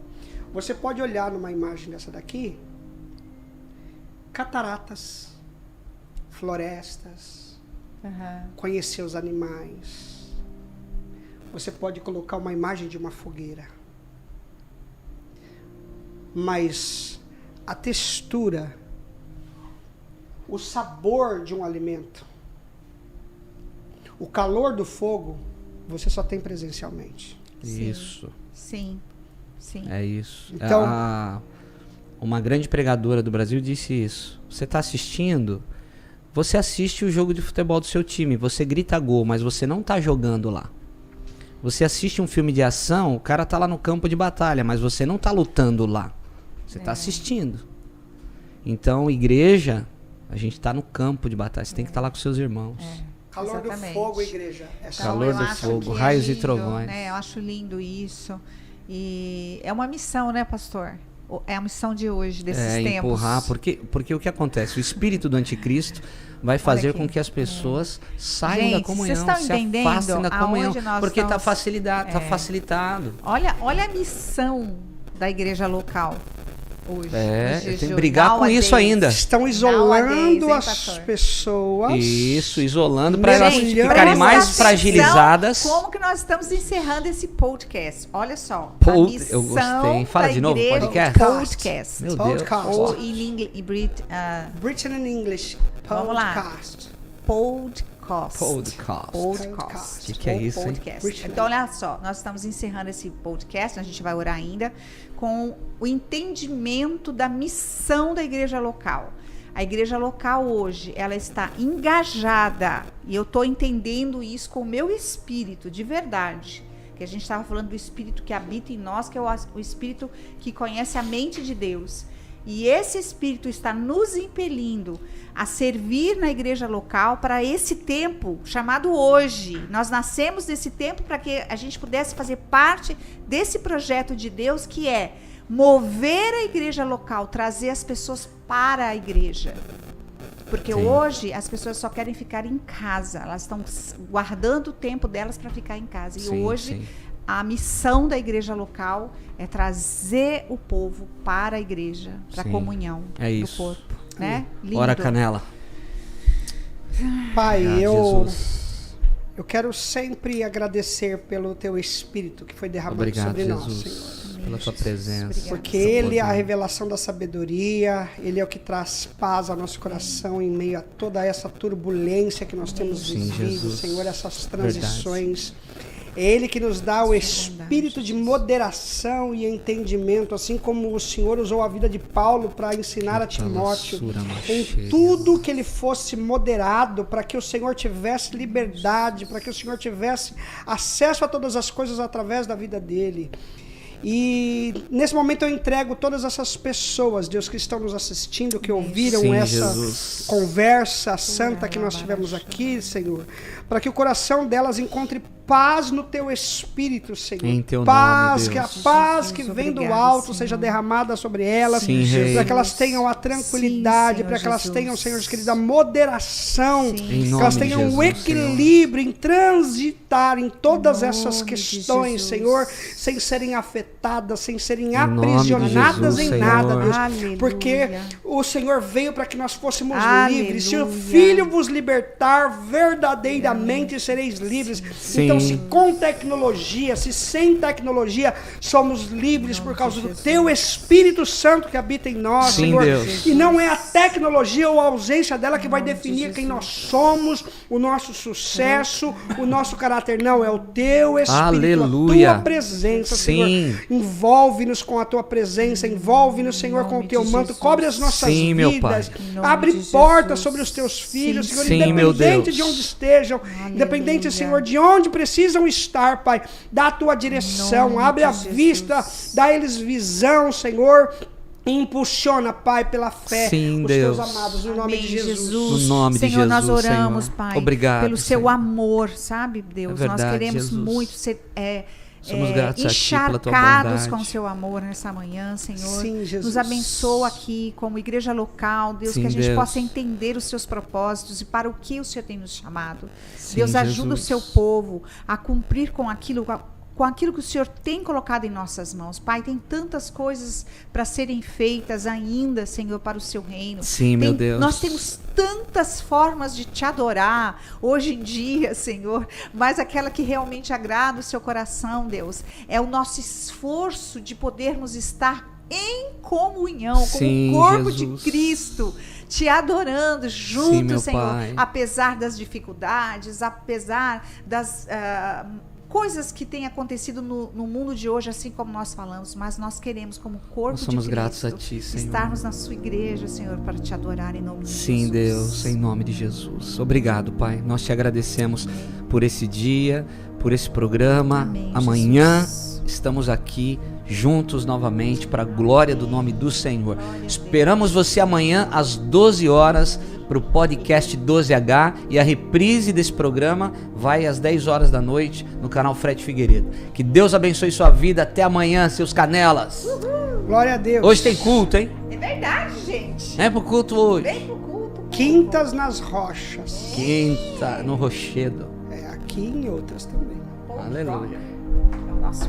Você pode olhar numa imagem dessa daqui, cataratas, florestas, conhecer os animais. Você pode colocar uma imagem de uma fogueira. Mas a textura, o sabor de um alimento, o calor do fogo, você só tem presencialmente. Isso. Sim. É isso. Então, uma grande pregadora do Brasil disse isso. Você está assistindo, você assiste o jogo de futebol do seu time, você grita gol, mas você não está jogando lá. Você assiste um filme de ação, o cara tá lá no campo de batalha, mas você não tá lutando lá. Você tá assistindo. Então, igreja, a gente tá no campo de batalha. Você tem que estar lá com seus irmãos. Calor do fogo, igreja. Calor do fogo, raios e trovões. Né? Eu acho lindo isso. E é uma missão, né, pastor? É a missão de hoje, desses tempos. Empurrar, porque o que acontece? O espírito do anticristo vai fazer com que as pessoas saiam da comunhão, se afastem da comunhão, porque está facilitado. Olha a missão da igreja local hoje. Tem que brigar com isso ainda. Estão isolando as pessoas. Isso, isolando para elas ficarem mais fragilizadas. Como que nós estamos encerrando esse podcast? Olha só. Eu gostei. Fala de novo, podcast. Meu Deus. Ou em inglês, Britain in English. Vamos lá. Podcast. O que é isso, hein? Então, olha só, nós estamos encerrando esse podcast, a gente vai orar ainda, com o entendimento da missão da igreja local. A igreja local hoje, ela está engajada, e eu estou entendendo isso com o meu espírito, de verdade. Que a gente estava falando do espírito que habita em nós, que é o espírito que conhece a mente de Deus. E esse espírito está nos impelindo a servir na igreja local para esse tempo chamado hoje. Nós nascemos desse tempo para que a gente pudesse fazer parte desse projeto de Deus, que é mover a igreja local, trazer as pessoas para a igreja. Porque hoje as pessoas só querem ficar em casa, elas estão guardando o tempo delas para ficar em casa. E hoje a missão da igreja local é trazer o povo para a igreja, para a comunhão do corpo. Né? Ora, Canela. Pai, eu quero sempre agradecer pelo teu Espírito que foi derramado sobre nós, Senhor. Pela tua presença. Porque Ele é a revelação da sabedoria, Ele é o que traz paz ao nosso coração em meio a toda essa turbulência que nós temos vivido, Senhor, essas transições. É Ele que nos dá o espírito de moderação e entendimento, assim como o Senhor usou a vida de Paulo para ensinar a Timóteo em tudo que ele fosse moderado, para que o Senhor tivesse liberdade, para que o Senhor tivesse acesso a todas as coisas através da vida dele. E nesse momento eu entrego todas essas pessoas, Deus, que estão nos assistindo, que ouviram essa conversa santa que nós tivemos aqui, Senhor, para que o coração delas encontre paz no teu espírito, Senhor. Em teu paz, nome, Deus. Que a paz que vem do alto seja derramada sobre elas, para que elas tenham a tranquilidade, para que elas tenham, Senhor querido, a moderação, que elas tenham o equilíbrio em transitar em todas essas questões, Senhor, sem serem afetadas, sem serem aprisionadas em nada, Deus. Aleluia. Porque o Senhor veio para que nós fôssemos livres. Se o Filho vos libertar, verdadeiramente sereis livres. Então, Então, se com tecnologia, se sem tecnologia, somos livres por causa do Teu Espírito Santo que habita em nós, Sim, Senhor. Deus. E não é a tecnologia ou a ausência dela que vai definir quem nós somos, o nosso sucesso, o nosso caráter. Não, é o Teu Espírito, Aleluia. a Tua presença, Sim. Senhor. Envolve-nos com a Tua presença, envolve-nos, Senhor, com o Teu manto, cobre as nossas Sim, meu vidas, Pai. abre portas sobre os Teus filhos, Senhor, Sim, meu independente Deus. de onde estejam, independente, Senhor, de onde precisam estar, Pai, dá a Tua direção, abre a vista, dá a eles visão, Senhor, e impulsiona, Pai, pela fé, Sim, os Deus. Teus amados, no nome Amém, de Jesus. No nome de Senhor, nós Jesus, oramos, Senhor. Pai, Obrigado, pelo Seu Senhor. amor, sabe, Deus? É verdade, nós queremos Jesus. muito ser Somos gratos a Ti pela Tua encharcados bondade. com o Seu amor nessa manhã, Senhor. Sim, Jesus. Nos abençoa aqui como igreja local, Deus, Sim, que a gente Deus. possa entender os Seus propósitos e para o que o Senhor tem nos chamado. Sim, Deus, ajuda Jesus. o Seu povo a cumprir com aquilo que o Senhor tem colocado em nossas mãos. Pai, tem tantas coisas para serem feitas ainda, Senhor, para o Seu reino. Sim, meu Deus. Nós temos tantas formas de Te adorar hoje em dia, Senhor, mas aquela que realmente agrada o Seu coração, Deus, é o nosso esforço de podermos estar em comunhão Sim, com o corpo Jesus. de Cristo, Te adorando junto, Sim, meu Senhor, Pai. apesar das dificuldades, apesar das coisas que têm acontecido no mundo de hoje, assim como nós falamos, mas nós queremos, como corpo Nós de somos Cristo, gratos a Ti, Senhor. estarmos na Sua igreja, Senhor, para Te adorar em nome de Jesus. Sim, Deus, em nome de Jesus. Obrigado, Pai. Nós Te agradecemos por esse dia, por esse programa. Amém, Amanhã Jesus. estamos aqui juntos novamente para a glória do nome do Senhor. Esperamos você amanhã às 12 horas para o podcast 12H e a reprise desse programa vai às 10 horas da noite no canal Fred Figueiredo. Que Deus abençoe sua vida. Até amanhã, seus canelas. Glória a Deus. Hoje tem culto, hein? É verdade, gente. Vem pro culto hoje. Vem pro culto. Quintas nas rochas. Quinta no Rochedo. É, aqui e em outras também. Aleluia. É o nosso